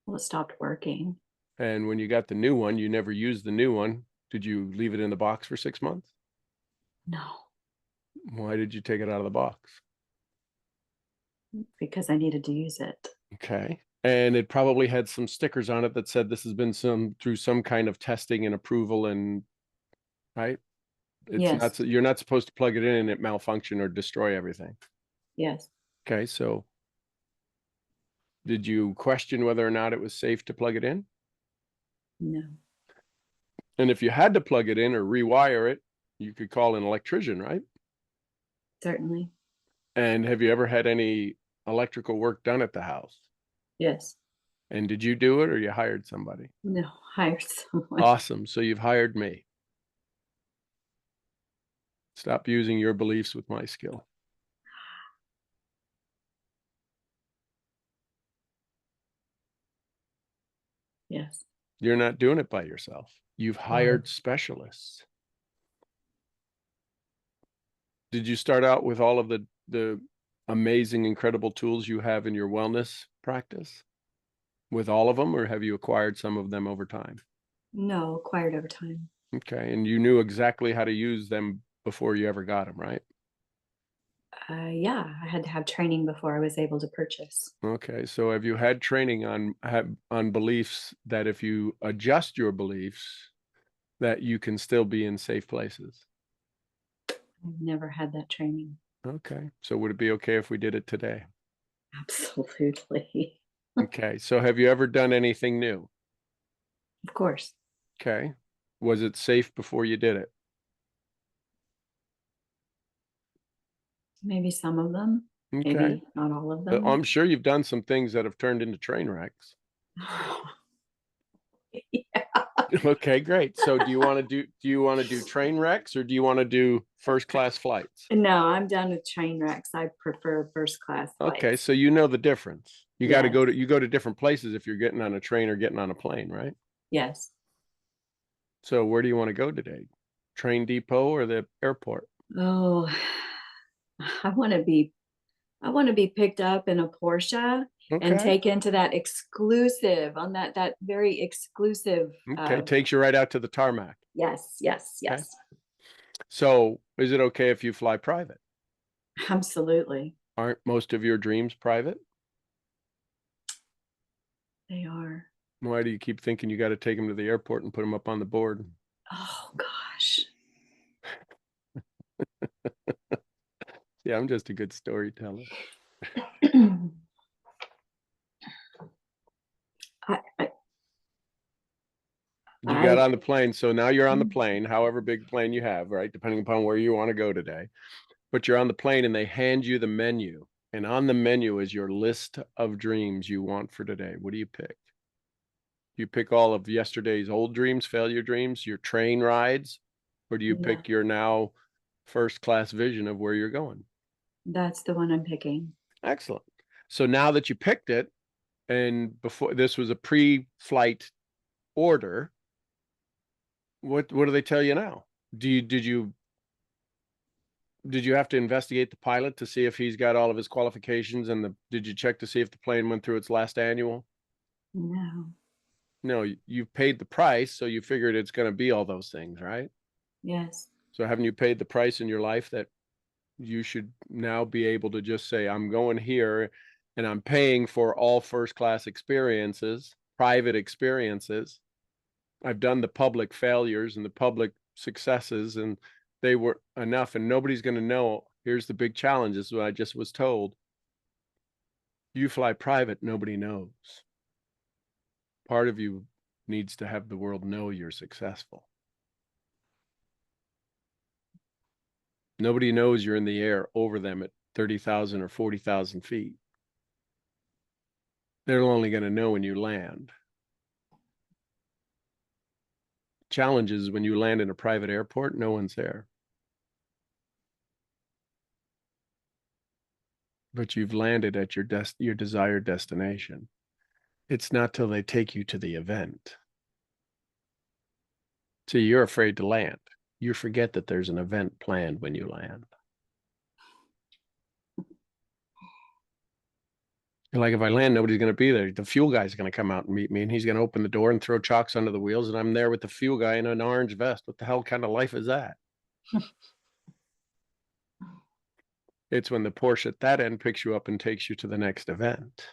Well, it stopped working. And when you got the new one, you never used the new one. Did you leave it in the box for 6 months? No. Why did you take it out of the box? because I needed to use it. Okay. And it probably had some stickers on it that said this has been through some kind of testing and approval and, right? It's Yes. not, you're not supposed to plug it in and it malfunction or destroy everything. Yes. Okay. So did you question whether or not it was safe to plug it in? No. And if you had to plug it in or rewire it, you could call an electrician, right? Certainly. And have you ever had any electrical work done at the house? Yes. And did you do it or you hired somebody? No. Hire someone. Awesome. So you've hired me. Stop using your beliefs with my skill. Yes. You're not doing it by yourself. You've hired specialists. Did you start out with all of the amazing, incredible tools you have in your wellness practice? With all of them, or have you acquired some of them over time? No. Acquired over time. Okay. And you knew exactly how to use them before you ever got them, right? Yeah. I had to have training before I was able to purchase. Okay. So have you had training on beliefs that if you adjust your beliefs, that you can still be in safe places? I've never had that training. Okay. So would it be okay if we did it today? Absolutely. Okay. So have you ever done anything new? Of course. Okay. Was it safe before you did it? Maybe some of them. Okay. Maybe not all of them. I'm sure you've done some things that have turned into train wrecks. Okay, great. So do you want to do train wrecks or do you want to do first class flights? No, I'm done with train wrecks. I prefer first class Okay, flights. so you know the difference. You got to Yes. you go to different places if you're getting on a train or getting on a plane, right? Yes. So where do you want to go today? Train depot or the airport? Oh, I want to be picked up in a Porsche and Okay. taken to that exclusive on that very exclusive. Okay, takes you right out to the tarmac. Yes, yes, Okay. yes. So is it okay if you fly private? Absolutely. Aren't most of your dreams private? They are. Why do you keep thinking you got to take them to the airport and put them up on the board? Oh gosh. Yeah, I'm just a good storyteller. I You got I on the plane, so now you're on the plane, however big plane you have, right? Depending upon where you want to go today. But you're on the plane and they hand you the menu. And on the menu is your list of dreams you want for today. What do you pick? Do you pick all of yesterday's old dreams, failure dreams, your train rides? Or do you Yeah. pick your now first class vision of where you're going? That's the one I'm picking. Excellent. So now that you picked it, and before this was a pre-flight order, what do they tell you now? Did you have to investigate the pilot to see if he's got all of his qualifications and did you check to see if the plane went through its last annual? No. No, you paid the price, so you figured it's going to be all those things, right? Yes. So haven't you paid the price in your life that you should now be able to just say, I'm going here and I'm paying for all first class experiences, private experiences. I've done the public failures and the public successes, and they were enough, and nobody's going to know. Here's the big challenge. This is what I just was told. You fly private, nobody knows. Part of you needs to have the world know you're successful. Nobody knows you're in the air over them at 30,000 or 40,000 feet. They're only going to know when you land. Challenge is when you land in a private airport, no one's there. But you've landed at your desired destination. It's not till they take you to the event. See, you're afraid to land. You forget that there's an event planned when you land. You're like, if I land, nobody's going to be there. The fuel guy's going to come out and meet me, and he's going to open the door and throw chocks under the wheels, and I'm there with the fuel guy in an orange vest. What the hell kind of life is that? It's when the Porsche at that end picks you up and takes you to the next event.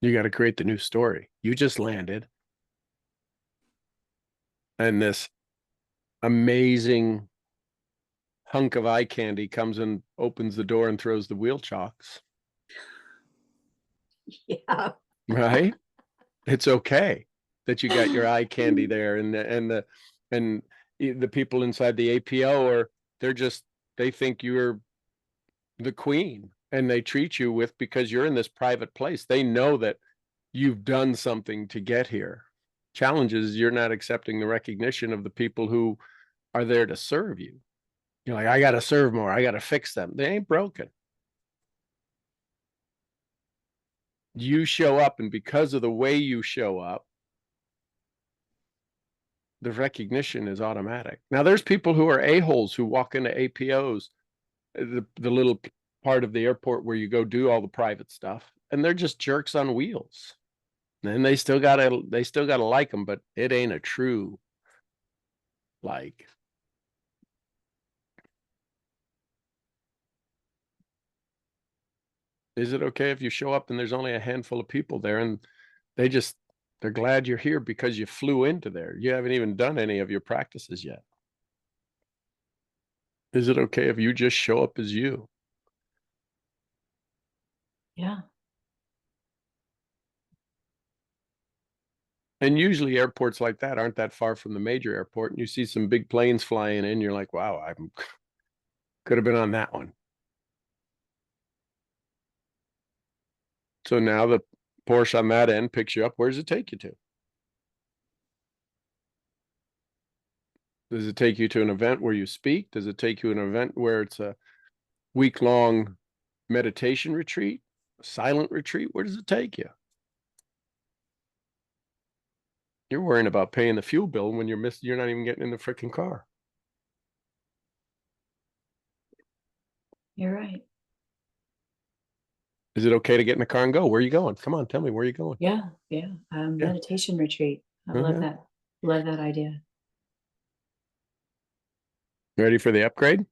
You got to create the new story. You just landed, and this amazing hunk of eye candy comes and opens the door and throws the wheel chocks, Yeah. right? It's okay that you got your eye candy there, and the people inside the APO are they think you're the queen, and they treat you with, because you're in this private place. They know that you've done something to get here. Challenge is you're not accepting the recognition of the people who are there to serve you. You're like, I got to serve more. I got to fix them. They ain't broken. You show up, and because of the way you show up, the recognition is automatic. Now, there's people who are a-holes who walk into APOs, the little part of the airport where you go do all the private stuff, and they're just jerks on wheels. And they still gotta like them, but it ain't a true like. Is it okay if you show up and there's only a handful of people there, and they're glad you're here because you flew into there? You haven't even done any of your practices yet. Is it okay if you just show up as you? Yeah. And usually airports like that aren't that far from the major airport, and you see some big planes flying in, you're like, wow, I could have been on that one. So now the Porsche on that end picks you up. Where does it take you to? Does it take you to an event where you speak? Does it take you to an event where it's a week-long meditation retreat, a silent retreat? Where does it take you? You're worrying about paying the fuel bill when you're not even getting in the freaking car. You're right. Is it okay to get in the car and go? Where are you going? Come on, tell me, where are you going? Yeah. Yeah. Meditation retreat. I love Mhm. that. Love that idea. Ready for the upgrade?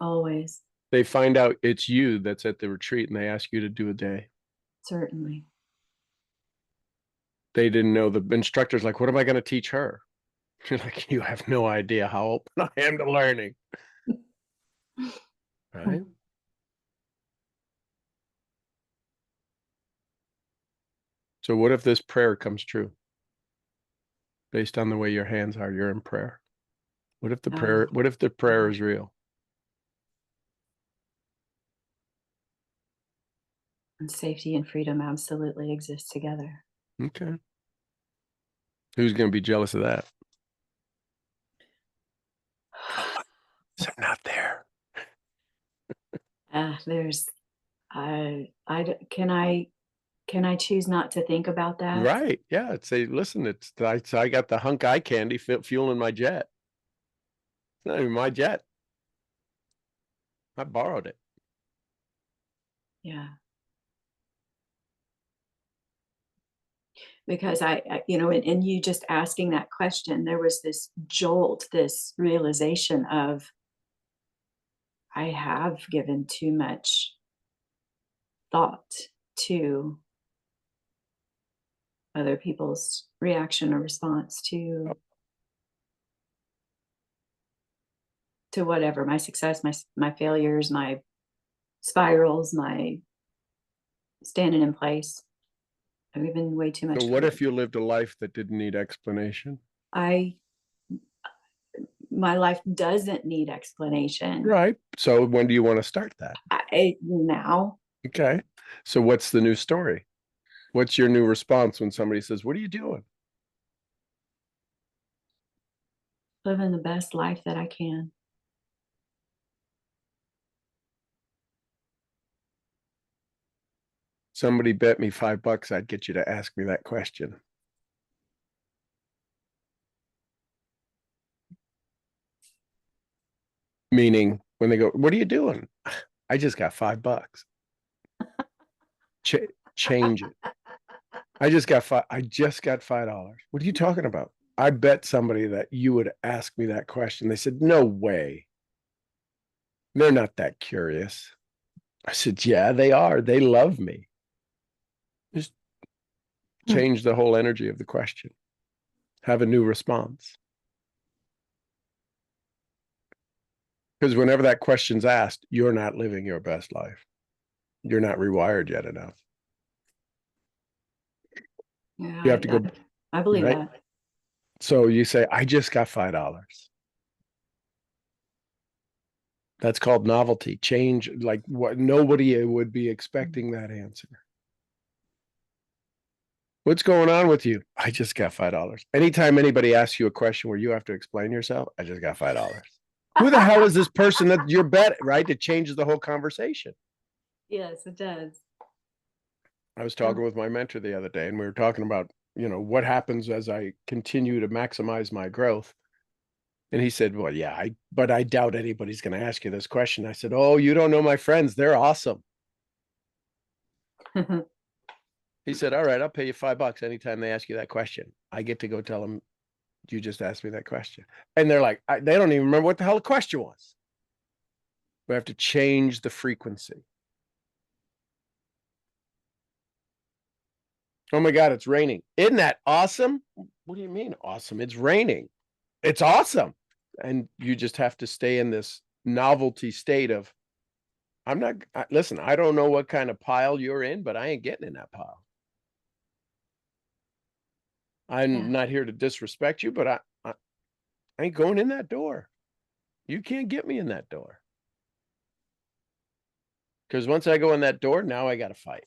Always. They find out it's you that's at the retreat, and they ask you to do a day. Certainly. They didn't know. The instructor's like, what am I going to teach her? You're like, you have no idea how open I am to learning. Right? So what if this prayer comes true? Based on the way your hands are, you're in prayer. What if the prayer is real? And safety and freedom absolutely exist together. Okay. Who's going to be jealous of that? I'm not there. There's, can I choose not to think about that? Right. Yeah. I'd say, listen, I got the hunk eye candy fueling my jet. It's not even my jet. I borrowed it. Yeah. Because in you just asking that question, there was this jolt, this realization of, I have given too much thought to other people's reaction or response to whatever, my success, my failures, my spirals, my standing in place. I've given way too much. So what if you lived a life that didn't need explanation? My life doesn't need explanation. Right. So when do you want to start that? Now. Okay. So what's the new story? What's your new response when somebody says, what are you doing? Living the best life that I can. Somebody bet me $5 I'd get you to ask me that question. Meaning when they go, what are you doing? I just got $5. Change it. I just got $5. What are you talking about? I bet somebody that you would ask me that question. They said, no way. They're not that curious. I said, yeah, they are. They love me. Just change the whole energy of the question. Have a new response. Because whenever that question's asked, you're not living your best life. You're not rewired yet enough. Yeah, You have to go, I believe right? that. So you say, I just got $5. That's called novelty. Change, like what nobody would be expecting that answer. What's going on with you? I just got $5. Anytime anybody asks you a question where you have to explain yourself, I just got $5. Who the hell is this person that you're bet, right? It changes the whole conversation. Yes, it does. I was talking with my mentor the other day, and we were talking about, what happens as I continue to maximize my growth. And he said, well, yeah, but I doubt anybody's going to ask you this question. I said, oh, you don't know my friends. They're awesome. He said, all right, I'll pay you $5 anytime they ask you that question. I get to go tell them, you just asked me that question. And they're like, they don't even remember what the hell the question was. We have to change the frequency. Oh my God, it's raining. Isn't that awesome? What do you mean awesome? It's raining. It's awesome. And you just have to stay in this novelty state of, listen, I don't know what kind of pile you're in, but I ain't getting in that pile. I'm not here to disrespect you, but I ain't going in that door. You can't get me in that door. Because once I go in that door, now I got to fight.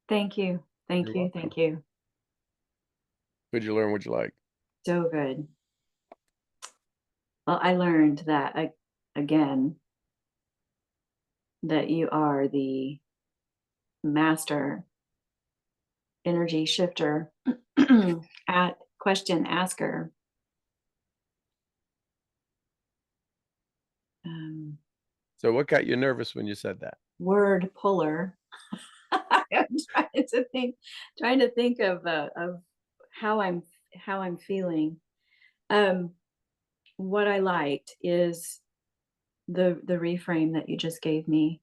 Thank you. Thank You're you. welcome. Thank you. What'd you learn? What'd you like? So good. Well, I learned that again, that you are the master energy shifter at question asker. So what got you nervous when you said that? Word puller. I'm trying to think of how I'm feeling. What I liked is the reframe that you just gave me.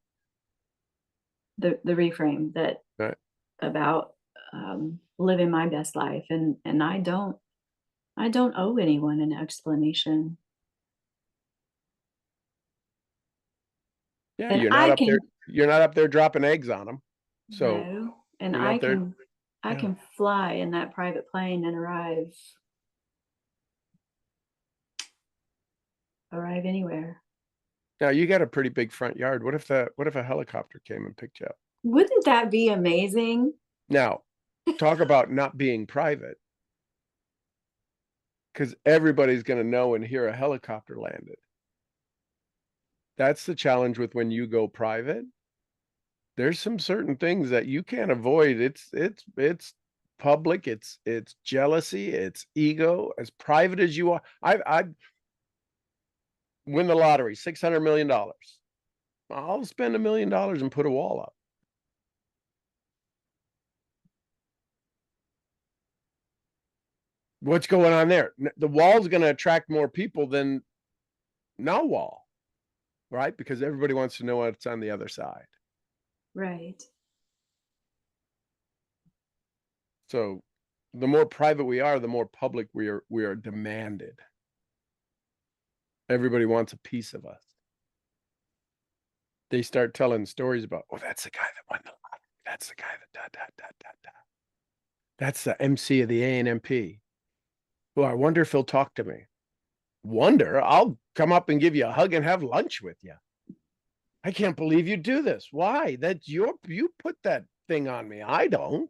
The reframe that Right. about living my best life, and I don't owe anyone an explanation. Yeah, And you're not up there dropping eggs on them. So no, and you're I not there. can I can fly in that private plane and arrive anywhere. Now you got a pretty big front yard. What if a helicopter came and picked you up? Wouldn't that be amazing? Now, talk about not being private. Because everybody's going to know and hear a helicopter landed. That's the challenge with when you go private. There's some certain things that you can't avoid. It's public. It's jealousy. It's ego. As private as you are, I win the lottery, $600 million. I'll spend $1 million and put a wall up. What's going on there? The wall's going to attract more people than no wall, right? Because everybody wants to know what's on the other side. Right. So the more private we are, the more public we are demanded. Everybody wants a piece of us. They start telling stories about, oh, that's the guy that won the lottery. That's the guy that That's the MC of the ANMP. Well, I wonder if he'll talk to me. Wonder? I'll come up and give you a hug and have lunch with you. I can't believe you do this. Why? You put that thing on me. I don't.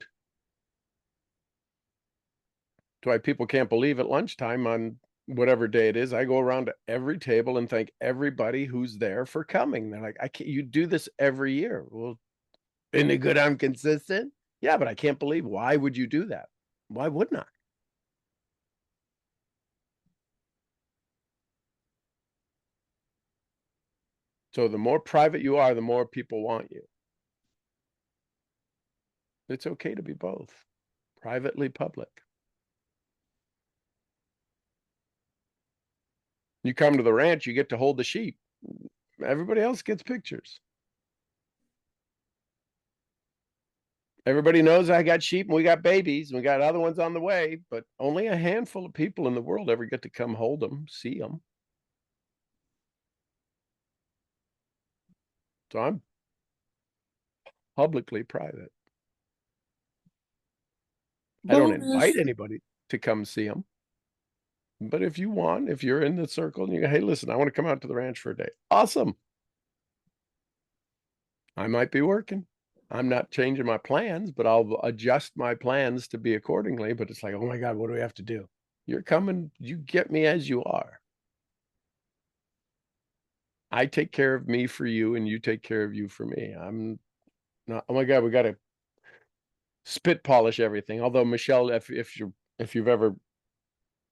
That's why people can't believe at lunchtime on whatever day it is, I go around to every table and thank everybody who's there for coming. They're like, you do this every year. Well, isn't it good I'm consistent? Yeah, but I can't believe, why would you do that? Why wouldn't I? So the more private you are, the more people want you. It's okay to be both, privately public. You come to the ranch, you get to hold the sheep. Everybody else gets pictures. Everybody knows I got sheep and we got babies and we got other ones on the way, but only a handful of people in the world ever get to come hold them, see them. So I'm publicly private. I don't invite anybody to come see them. But if you want, if you're in the circle and you go, hey, listen, I want to come out to the ranch for a day. Awesome. I might be working. I'm not changing my plans, but I'll adjust my plans to be accordingly. But it's like, oh my God, what do we have to do? You're coming, you get me as you are. I take care of me for you and you take care of you for me. I'm not, oh my God, we got to spit polish everything. Although Michelle, if you've ever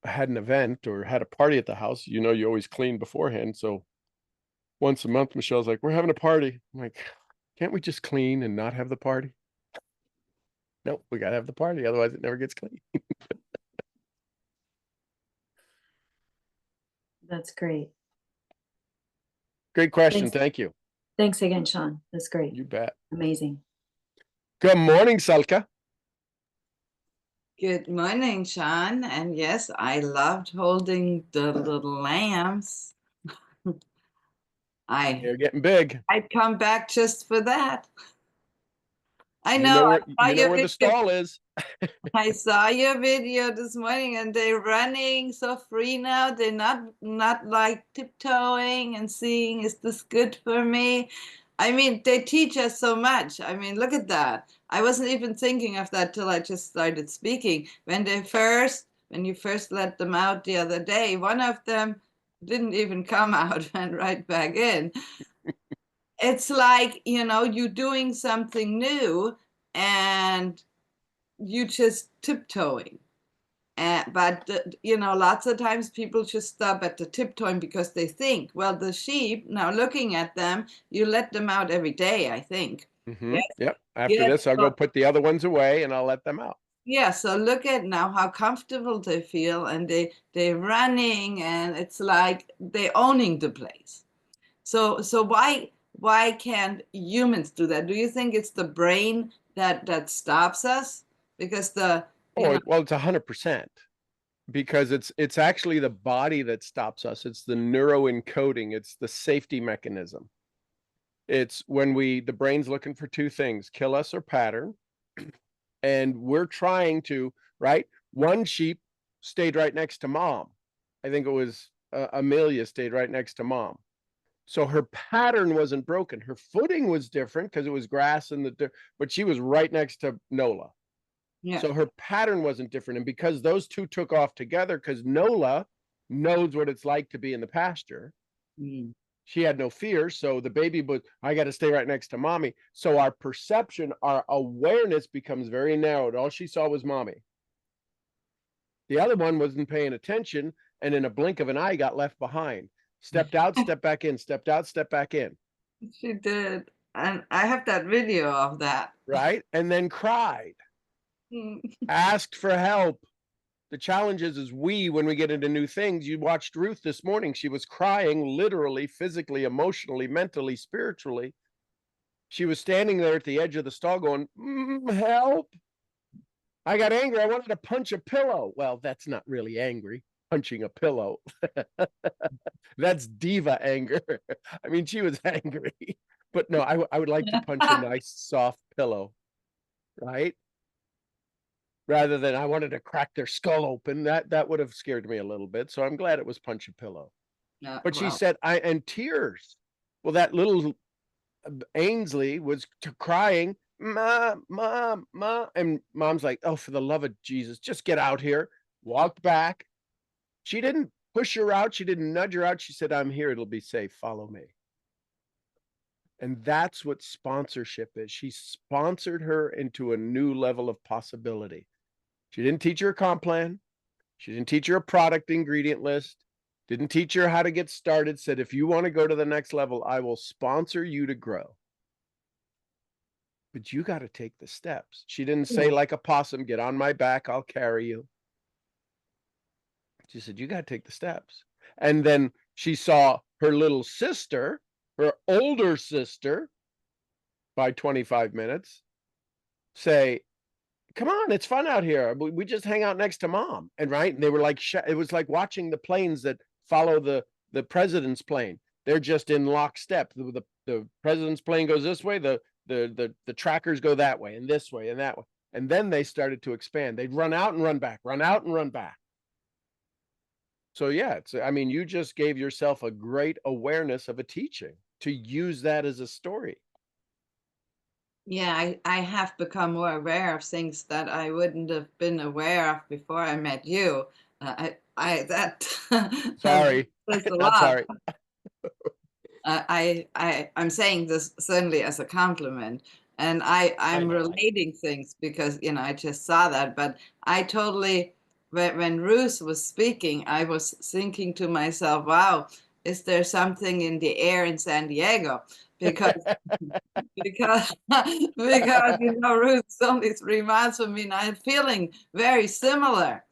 had an event or had a party at the house, you know, you always clean beforehand. So once a month, Michelle's like, we're having a party. I'm like, can't we just clean and not have the party? Nope, we gotta have the party, otherwise it never gets clean. That's great. Great question. Thanks. Thank you. Thanks again, Sean. That's great. You bet. Amazing. Good morning, Salka. Good morning, Sean. And yes, I loved holding the little lambs. They're getting big. I'd come back just for that. I You know. where the stall is. I saw your video this morning, and they're running so free now. They're not like tiptoeing and seeing, is this good for me? I mean, they teach us so much. I mean, look at that. I wasn't even thinking of that till I just started speaking. When you first let them out the other day, one of them didn't even come out, went right back in. It's like, you know, you're doing something new and you just tiptoeing. But you know, lots of times people just stop at the tiptoeing because they think, well, the sheep, now looking at them, you let them out every day, I think. Yes. Yep. After this, I'll go put the other ones away and I'll let them out. Yeah, so look at now how comfortable they feel, and they're running, and it's like they're owning the place. So why can't humans do that? Do you think it's the brain that stops us? Because well, it's 100%, because it's actually the body that stops us. It's the neuroencoding. It's the safety mechanism. It's when the brain's looking for two things, kill us or pattern. And we're trying to, right? One sheep stayed right next to mom. I think it was Amelia stayed right next to mom. So her pattern wasn't broken. Her footing was different because it was grass and but she was right next to Nola. Yeah. So her pattern wasn't different. And because those two took off together, because Nola knows what it's like to be in the pasture, she had no fear. So the baby I got to stay right next to mommy. So our perception, our awareness becomes very narrowed. All she saw was mommy. The other one wasn't paying attention, and in a blink of an eye got left behind. Stepped out, stepped back in, stepped out, stepped back in. She did. And I have that video of that. Right? And then cried. Asked for help. The challenge is when we get into new things, you watched Ruth this morning. She was crying literally, physically, emotionally, mentally, spiritually. She was standing there at the edge of the stall going, help. I got angry. I wanted to punch a pillow. Well, that's not really angry, punching a pillow. That's diva anger. I mean, she was angry. But no, I would like to punch a nice, soft pillow, right? Rather than I wanted to crack their skull open. That would have scared me a little bit. So I'm glad it was punch a pillow. But she said, and tears. Well, that little Ainsley was crying, Mom, Mom, Mom. And mom's like, oh, for the love of Jesus, just get out here. Walked back. She didn't push her out. She didn't nudge her out. She said, I'm here. It'll be safe. Follow me. And that's what sponsorship is. She sponsored her into a new level of possibility. She didn't teach her a comp plan. She didn't teach her a product ingredient list. Didn't teach her how to get started, said, if you want to go to the next level, I will sponsor you to grow. But you got to take the steps. She didn't say Yeah. like a possum, get on my back, I'll carry you. She said, you got to take the steps. And then she saw her little sister, her older sister, by 25 minutes, say, come on, it's fun out here. We just hang out next to mom. And right. And they were like, it was like watching the planes that follow the president's plane. They're just in lockstep. The president's plane goes this way. The trackers go that way and this way and that way. And then they started to expand. They'd run out and run back, run out and run back. So yeah, I mean, you just gave yourself a great awareness of a teaching to use that as a story. Yeah, I have become more aware of things that I wouldn't have been aware of before I met you. That Sorry, that's a not lot. sorry. I'm saying this certainly as a compliment, and I'm know. relating things because I just saw that. But I totally, when Ruth was speaking, I was thinking to myself, "Wow, is there something in the air in San Diego?" Because because Ruth is only 3 months from me, and I'm feeling very similar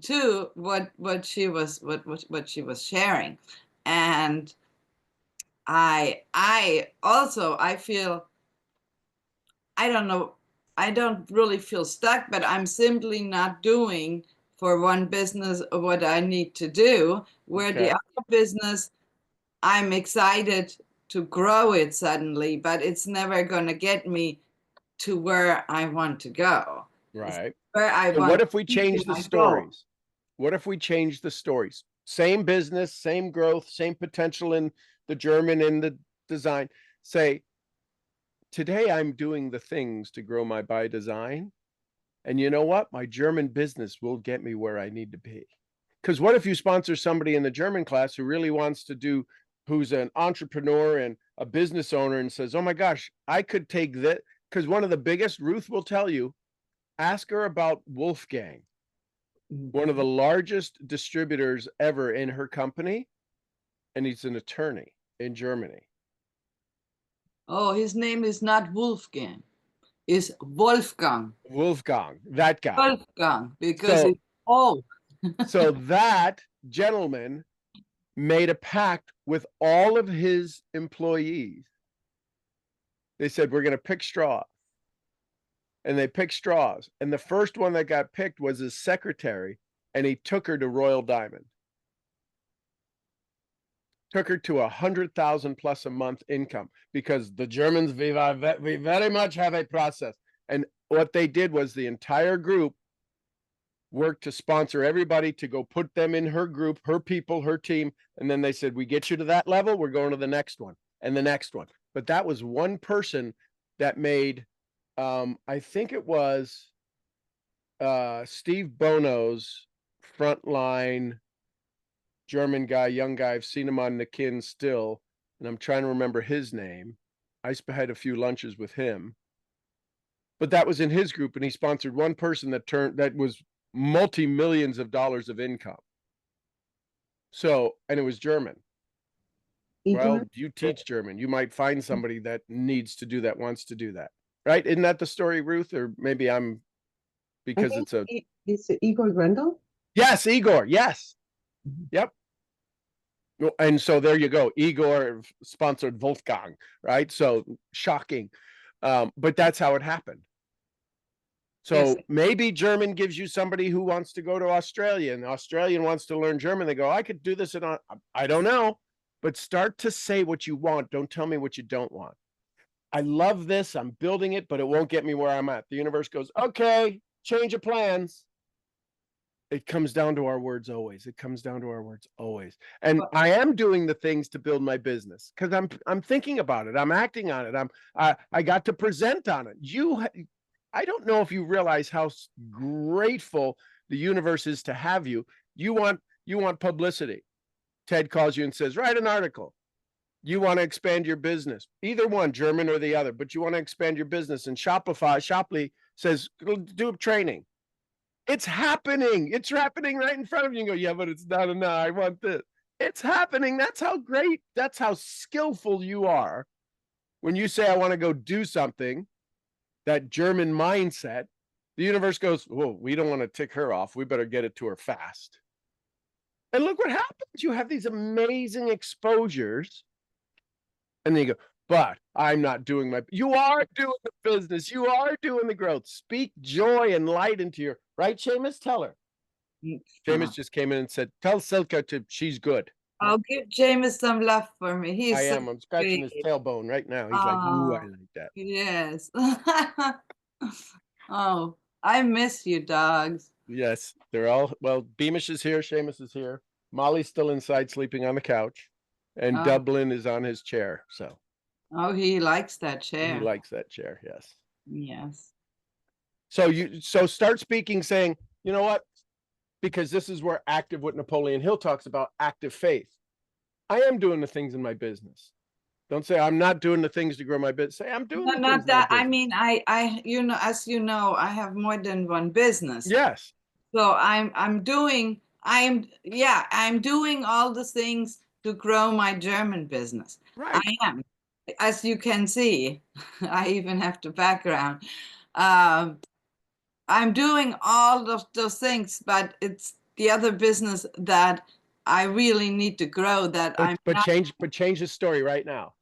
to what she was sharing, and I also feel, I don't know, I don't really feel stuck, but I'm simply not doing for one business what I need to do, where the Okay. other business, I'm excited to grow it suddenly, but it's never going to get me to where I want to go. Right. Where I So want what if we to change my the goal. stories? What if we change the stories? Same business, same growth, same potential in the German, in the design. Say, today I'm doing the things to grow my by design. And you know what? My German business will get me where I need to be. Because what if you sponsor somebody in the German class who really wants to do, who's an entrepreneur and a business owner and says, oh my gosh, I could take that. Because one of the biggest, Ruth will tell you, ask her about Wolfgang, one of the largest distributors ever in her company. And he's an attorney in Germany. Oh, his name is not Wolfgang. It's Wolfgang. Wolfgang, that guy. Wolfgang, because So, it's so that gentleman made a pact with all of his employees. They said, we're going to pick straws. And they picked straws. And the first one that got picked was his secretary. And he took her to Royal Diamond. Took her to 100,000 plus a month income, because the Germans, we very much have a process. And what they did was the entire group worked to sponsor everybody to go put them in her group, her people, her team. And then they said, we get you to that level, we're going to the next one and the next one. But that was one person that made, I think it was Steve Bono's frontline German guy, young guy. I've seen him on Nikin still, and I'm trying to remember his name. I had a few lunches with him, but that was in his group, and he sponsored one person that was multi-millions of dollars of income. So, and it was German. Igor? Well, you teach German. You might find somebody that needs to do that, wants to do that, right? Isn't that the story, Ruth? Or maybe I'm, because it's a, Is it Igor Grendel? yes, Igor, yes. Yep. And so there you go. Igor sponsored Wolfgang, right? So shocking. But that's how it happened. So Yes. maybe German gives you somebody who wants to go to Australia, and the Australian wants to learn German. They go, I could do this. I don't know, but start to say what you want. Don't tell me what you don't want. I love this. I'm building it, but it won't get me where I'm at. The universe goes, okay, change of plans. It comes down to our words always. It comes down to our words always. And I am doing the things to build my business because I'm thinking about it. I'm acting on it. I got to present on it. I don't know if you realize how grateful the universe is to have you. You want publicity. Ted calls you and says, write an article. You want to expand your business, either one, German or the other, but you want to expand your business. And Shoply says, do training. It's happening. It's happening right in front of you. You go, yeah, but it's not enough. I want this. It's happening. That's how great, that's how skillful you are. When you say, I want to go do something, that German mindset, the universe goes, whoa, we don't want to tick her off. We better get it to her fast. And look what happens. You have these amazing exposures. And then you go, but I'm not doing my, you are doing the business. You are doing the growth. Speak joy and light into your, right, Seamus? Tell her. Seamus just came in and said, tell Silke to, she's good. I'll give James some love for me. He's I so am. I'm scratching his sweet. tailbone right now. He's like, ooh, I Oh, like that. yes. Oh, I miss you, dogs. Yes, they're all, well, Beamish is here. Seamus is here. Molly's still inside sleeping on the couch. And Oh. Dublin is on his chair. So Oh, he likes that he chair. likes that chair. Yes. Yes. So start speaking, saying, you know what? Because this is where active, what Napoleon Hill talks about, active faith. I am doing the things in my business. Don't say I'm not doing the things to grow my business. Say I'm doing No, the not things in my that. I business. mean, I, you know, as you know, I have more than one business. Yes. So I'm doing all the things to grow my German business. Right. I am, as you can see, I even have the background. I'm doing all of those things, but it's the other business that I really need to grow. But change the story right now.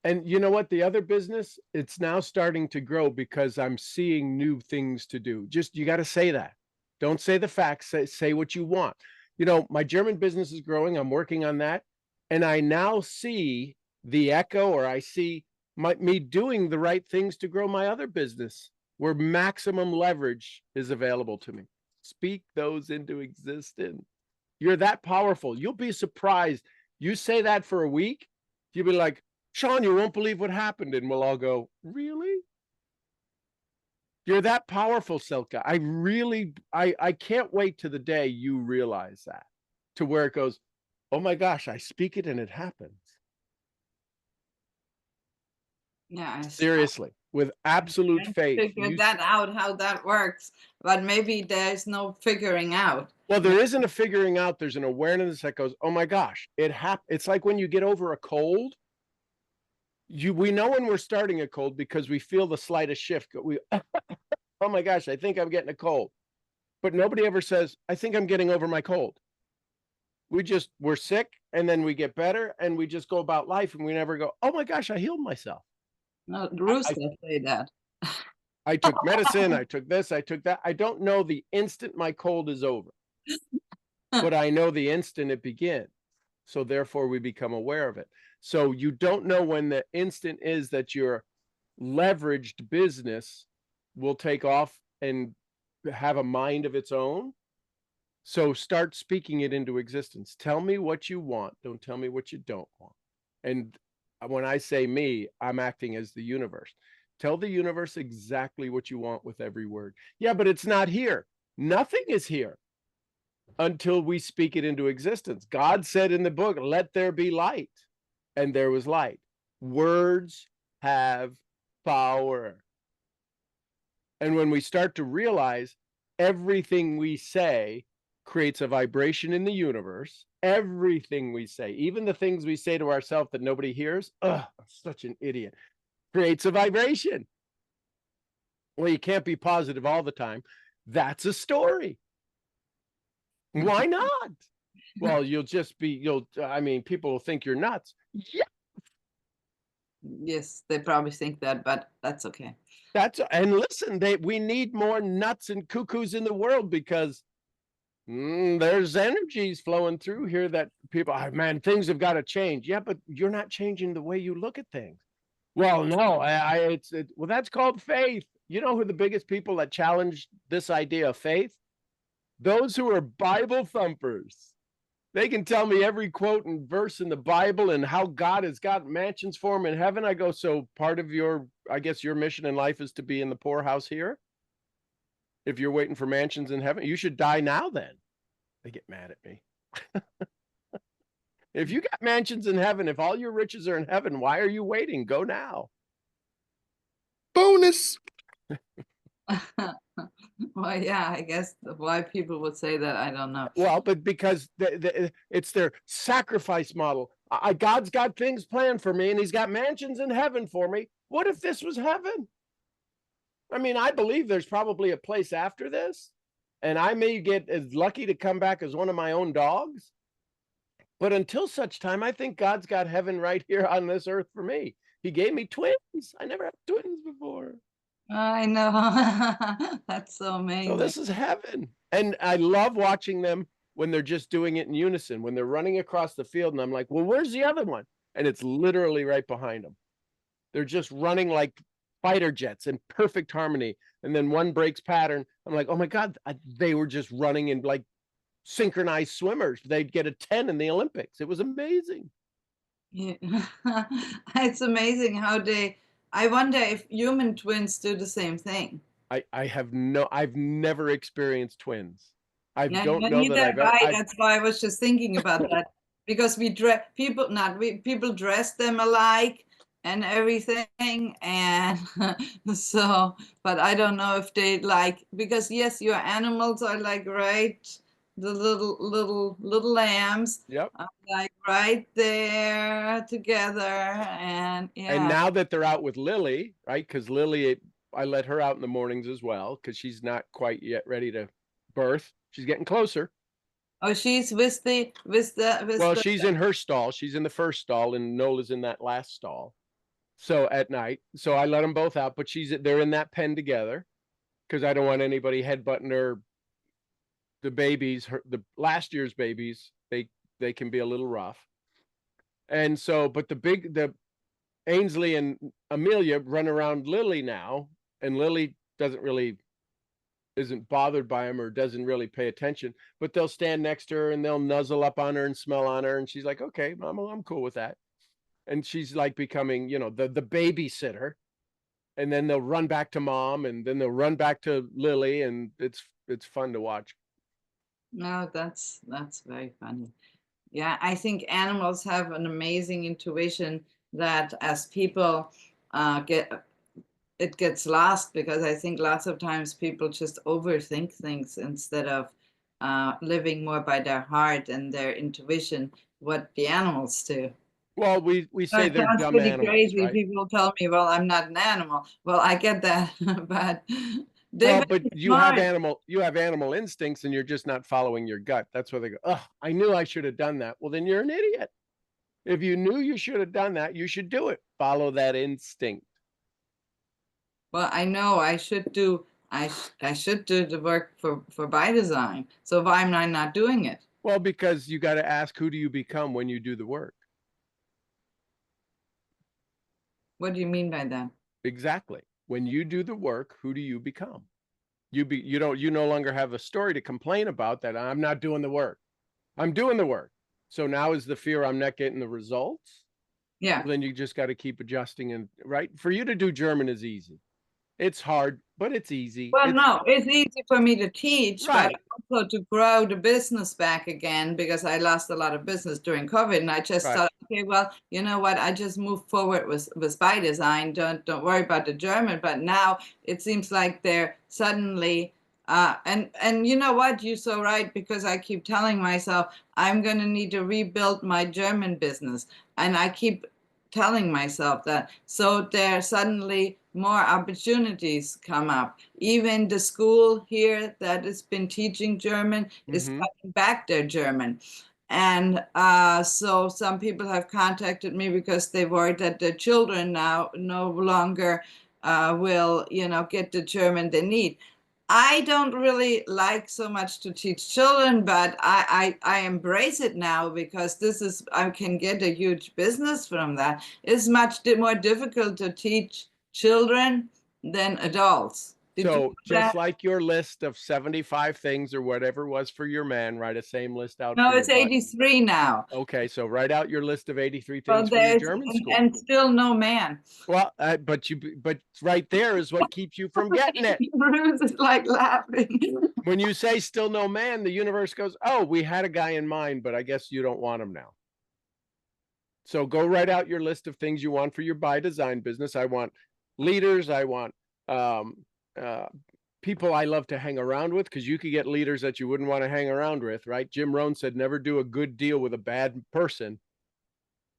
And you know what? The other business, it's now starting to grow because I'm seeing new things to do. Just, you got to say that. Don't say the facts, say what you want. You know, my German business is growing. I'm working on that. And I now see the echo, or I see me doing the right things to grow my other business where maximum leverage is available to me. Speak those into existence. You're that powerful. You'll be surprised. You say that for a week, you'll be like, Sean, you won't believe what happened. And we'll all go, really? You're that powerful, Silke. I can't wait to the day you realize that, to where it goes, oh my gosh, I speak it and it happens. Yeah, Seriously, with absolute faith. Figure that out, how that works, but maybe there's no figuring out. Well, there isn't a figuring out. There's an awareness that goes, oh my gosh, it's like when you get over a cold. We know when we're starting a cold because we feel the slightest shift. Oh my gosh, I think I'm getting a cold. But nobody ever says, I think I'm getting over my cold. We're sick and then we get better and we just go about life and we never go, oh my gosh, I healed myself. No, Rooster say that. I took medicine, I took this, I took that. I don't know the instant my cold is over, but I know the instant it begins. So therefore we become aware of it. So you don't know when the instant is that your leveraged business will take off and have a mind of its own. So start speaking it into existence. Tell me what you want. Don't tell me what you don't want. And when I say me, I'm acting as the universe. Tell the universe exactly what you want with every word. Yeah, but it's not here. Nothing is here until we speak it into existence. God said in the book, let there be light. And there was light. Words have power. And when we start to realize everything we say creates a vibration in the universe, everything we say, even the things we say to ourselves that nobody hears, I'm such an idiot, creates a vibration. Well, you can't be positive all the time. That's a story. Why not? Well, people will think you're nuts. Yeah. Yes, they probably think that, but that's okay. And listen, we need more nuts and cuckoos in the world because there's energies flowing through here that people, man, things have got to change. Yeah, but you're not changing the way you look at things. Well, no, well, that's called faith. You know who the biggest people that challenge this idea of faith? Those who are Bible thumpers. They can tell me every quote and verse in the Bible and how God has got mansions for them in heaven. I go, so part of your mission in life is to be in the poorhouse here? If you're waiting for mansions in heaven, you should die now then. They get mad at me. If you got mansions in heaven, if all your riches are in heaven, why are you waiting? Go now. Bonus. Well, yeah, I guess why people would say that, I don't know. Well, but because it's their sacrifice model. God's got things planned for me and he's got mansions in heaven for me. What if this was heaven? I mean, I believe there's probably a place after this, and I may get as lucky to come back as one of my own dogs. But until such time, I think God's got heaven right here on this earth for me. He gave me twins. I never had twins before. I know. That's so So amazing. this is heaven. And I love watching them when they're just doing it in unison, when they're running across the field. And I'm like, well, where's the other one? And it's literally right behind them. They're just running like fighter jets in perfect harmony. And then one breaks pattern. I'm like, oh my God, they were just running in like synchronized swimmers. They'd get a 10 in the Olympics. It was amazing. Yeah. It's amazing how I wonder if human twins do the same thing. I've never experienced twins. I Yeah, don't know that neither I've have ever. I. That's why I was just thinking about that, because people dress them alike and everything, and so, but I don't know if they like, because yes, your animals are like right, the little lambs Yep. are like right there together, and yeah. And now that they're out with Lily, right? Because Lily, I let her out in the mornings as well, because she's not quite yet ready to birth. She's getting closer. Oh, she's with Well, the she's in her stall. She's in the first stall, and Nola's in that last stall. So at night, so I let them both out, but they're in that pen together because I don't want anybody headbutting her. The babies, the last year's babies, they can be a little rough. And so, but the Ainsley and Amelia run around Lily now, and Lily isn't bothered by him or doesn't really pay attention, but they'll stand next to her and they'll nuzzle up on her and smell on her. And she's like, okay, I'm cool with that. And she's like becoming, the babysitter. And then they'll run back to mom, and then they'll run back to Lily, and it's fun to watch. No, that's very funny. Yeah, I think animals have an amazing intuition that as people it gets lost, because I think lots of times people just overthink things instead of living more by their heart and their intuition, what the animals do. Well, we say It they're sounds dumb pretty animals, crazy. right? People tell me, well, I'm not an animal. Well, I get that, but Well, they're but very you have smart. animal instincts, and you're just not following your gut. That's where they go, oh, I knew I should have done that. Well, then you're an idiot. If you knew you should have done that, you should do it. Follow that instinct. Well, I know I should do the work for by design. So why am I not doing it? Well, because you got to ask, who do you become when you do the work? What do you mean by that? Exactly. When you do the work, who do you become? You no longer have a story to complain about that I'm not doing the work. I'm doing the work. So now is the fear I'm not getting the results? Yeah. Well, then you just got to keep adjusting, and right? For you to do German is easy. It's hard, but it's easy. Well, no, it's easy for me to teach, Right. but also to grow the business back again, because I lost a lot of business during COVID, and I just Right. thought, okay, well, you know what? I just moved forward with by design. Don't worry about the German. But now it seems like they're suddenly and you know what? You're so right, because I keep telling myself I'm going to need to rebuild my German business, and I keep telling myself that. So there suddenly more opportunities come up. Even the school here that has been teaching German is Mhm. cutting back their German. And so some people have contacted me because they worried that their children now no longer will, get the German they need. I don't really like so much to teach children, but I embrace it now, because I can get a huge business from that. It's much more difficult to teach children than adults. Did you So know just that? like your list of 75 things or whatever it was for your man, write a same list out No, for your it's buddy. 83 now. Okay, so write out your list of 83 Well, things for your there's German school. and still no man. Well, but right there is what keeps you from getting it. Bruce is like laughing. When you say still no man, the universe goes, oh, we had a guy in mind, but I guess you don't want him now. So go write out your list of things you want for your by design business. I want leaders. I want people I love to hang around with, because you could get leaders that you wouldn't want to hang around with, right? Jim Rohn said, never do a good deal with a bad person.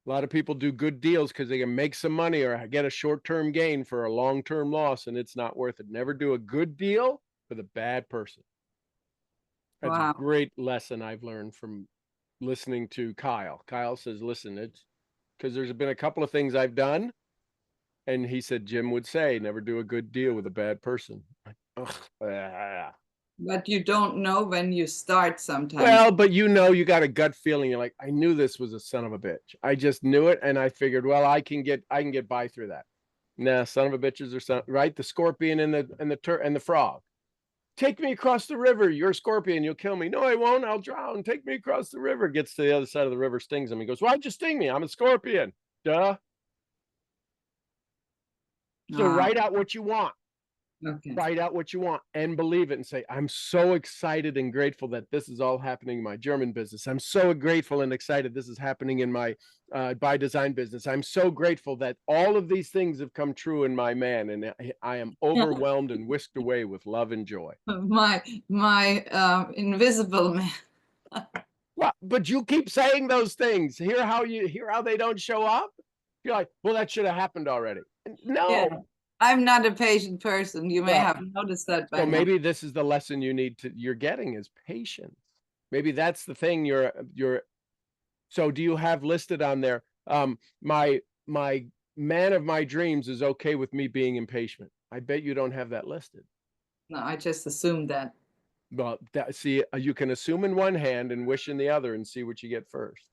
A lot of people do good deals because they can make some money or get a short-term gain for a long-term loss, and it's not worth it. Never do a good deal with a bad person. That's Wow. a great lesson I've learned from listening to Kyle. Kyle says, listen, it's because there's been a couple of things I've done. And he said, Jim would say, never do a good deal with a bad person. But you don't know when you start sometimes. Well, but you got a gut feeling. You're like, I knew this was a son of a bitch. I just knew it. And I figured, well, I can get by through that. Nah, son of a bitches are right. The scorpion and the frog. Take me across the river. You're a scorpion. You'll kill me. No, I won't. I'll drown. Take me across the river. Gets to the other side of the river, stings him. He goes, why'd you sting me? I'm a scorpion. Duh. So write out what you want. Okay. Write out what you want and believe it and say, I'm so excited and grateful that this is all happening in my German business. I'm so grateful and excited this is happening in my by design business. I'm so grateful that all of these things have come true in my man, and I am overwhelmed and whisked away with love and joy. My invisible man. Well, but you keep saying those things. Hear how they don't show up? You're like, well, that should have happened already. No. Yeah. I'm not a patient person. You may Well, have noticed that by So now. maybe this is the lesson you're getting is patience. Maybe that's the thing so do you have listed on there, my man of my dreams is okay with me being impatient? I bet you don't have that listed. No, I just assumed that. Well, see, you can assume in one hand and wish in the other and see what you get first.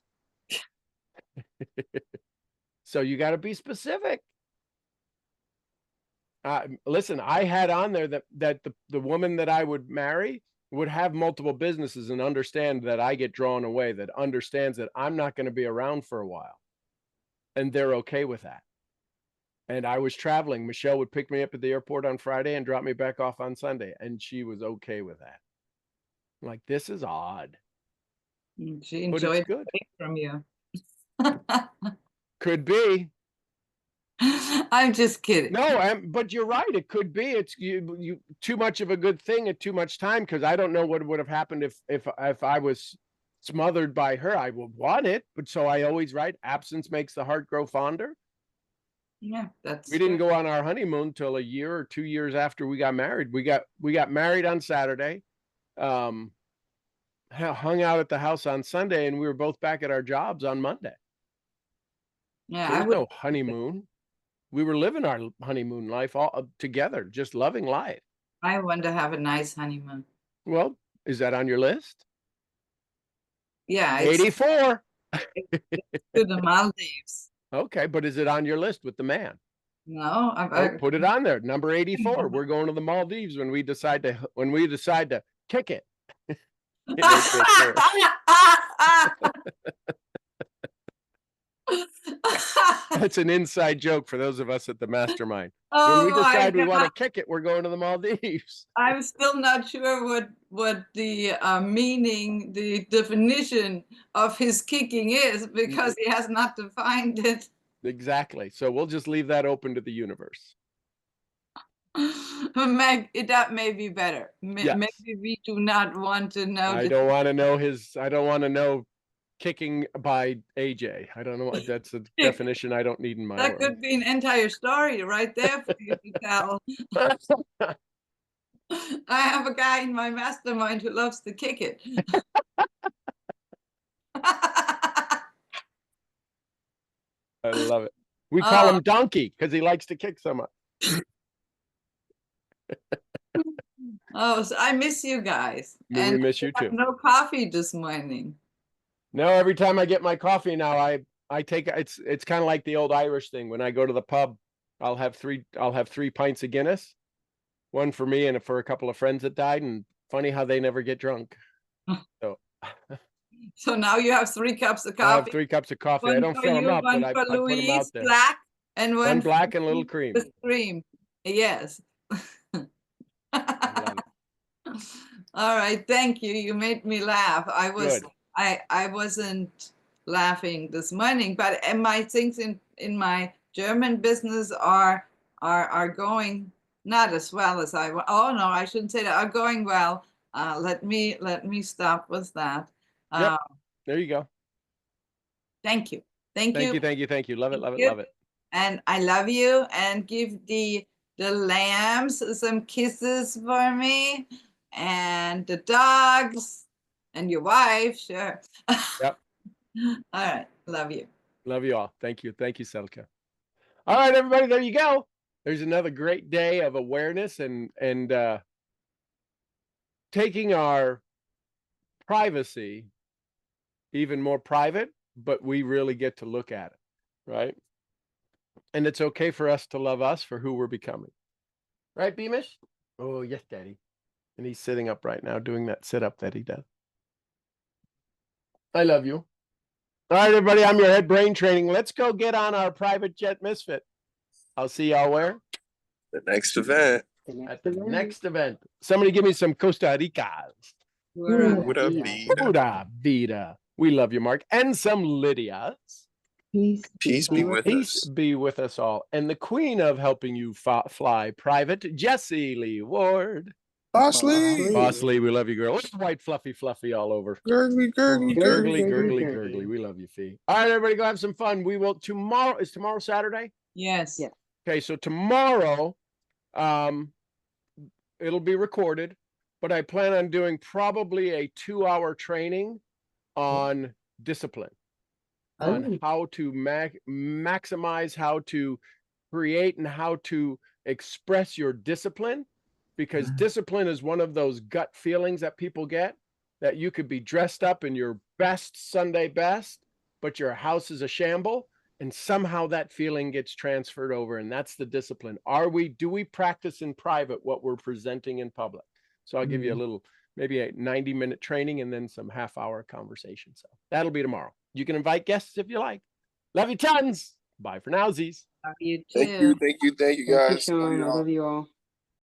So you got to be specific. Listen, I had on there that the woman that I would marry would have multiple businesses and understand that I get drawn away, that understands that I'm not going to be around for a while. And they're okay with that. And I was traveling. Michelle would pick me up at the airport on Friday and drop me back off on Sunday. And she was okay with that. I'm like, this is odd. She But enjoyed it's good. from you. Could be. I'm just kidding. No, but you're right. It could be. It's you too much of a good thing at too much time, because I don't know what would have happened if I was smothered by her. I would want it, but so I always write, absence makes the heart grow fonder. Yeah, We didn't go on our honeymoon till a year or 2 years after we got married. We got married on Saturday, hung out at the house on Sunday, and we were both back at our jobs on Monday. Yeah, There was no honeymoon. We were living our honeymoon life all together, just loving life. I want to have a nice honeymoon. Well, is that on your list? Yeah, it's 84. to the Maldives. Okay, but is it on your list with the man? No, Oh, put it on there. Number 84. We're going to the Maldives when we decide to kick it. That's an inside joke for those of us at the mastermind. Oh, when we decide we my want God. to kick it, we're going to the Maldives. I'm still not sure what the meaning, the definition of his kicking is, because he has not defined it. Exactly. So we'll just leave that open to the universe. Meg, that may be better. Yes. Maybe we do not want to know. I don't want to know kicking by AJ. I don't know. That's a definition I don't need in my That world. could be an entire story right there for you to tell. I have a guy in my mastermind who loves to kick it. I love it. We call him Donkey because he likes to kick so much. Oh, so I miss you guys. We And miss you too. no coffee this morning. No, every time I get my coffee now, I take it's kind of like the old Irish thing. When I go to the pub, I'll have three pints of Guinness, one for me and for a couple of friends that died. And funny how they never get drunk. So now you have 3 cups of I have coffee. 3 cups of coffee. I One don't for fill them you, up, one but I for put them out Louise, there. black, and One for black and a little cream. the cream. Yes. I love it. All right, thank you. You made me laugh. Good. I wasn't laughing this morning, but my things in my German business are going not as well as I want. Oh no, I shouldn't say that. Are going well. Let me stop with that. Yep. There you go. Thank you. Thank Thank you. you. Thank you. Thank you. Love it. Thank Love it. you. Love it. And I love you, and give the lambs some kisses for me, and the dogs, and your wife, sure. Yep. All right, love you. Love you all. Thank you. Thank you, Selka. All right, everybody, there you go. There's another great day of awareness and taking our privacy even more private, but we really get to look at it, right? And it's okay for us to love us for who we're becoming. Right, Beamish? Oh, yes, Daddy. And he's sitting up right now doing that sit-up that he does. I love you. All right, everybody, I'm your head brain training. Let's go get on our private jet misfit. I'll see y'all where? The next event. At the next event. Somebody give me some Costa Ricas. What up, B? Pura vida. We love you, Mark. And some Lydias. Peace be with Peace us. be with us all. And the queen of helping you fly private, Jessie Lee Ward. Bosley. Boss Lee, we love you, girl. Look at white fluffy all over. Gurgly, gurgly, Gurgly, gurgly. gurgly. We love you, Fee. All right, everybody, go have some fun. We will tomorrow. Is tomorrow Saturday? Yes. Yeah. Okay, so tomorrow, it'll be recorded, but I plan on doing probably a 2-hour training on discipline, on how to maximize, how to create, and how to express your discipline, because discipline is one of those gut feelings that people get, that you could be dressed up in your best Sunday best, but your house is a shamble. And somehow that feeling gets transferred over, and that's the discipline. Do we practice in private what we're presenting in public? So I'll give you a little, maybe a 90-minute training and then some half-hour conversation. So that'll be tomorrow. You can invite guests if you like. Love you tons. Bye for now, Z's. Love you too. Thank you, Thank you, guys. Sean. I love you all.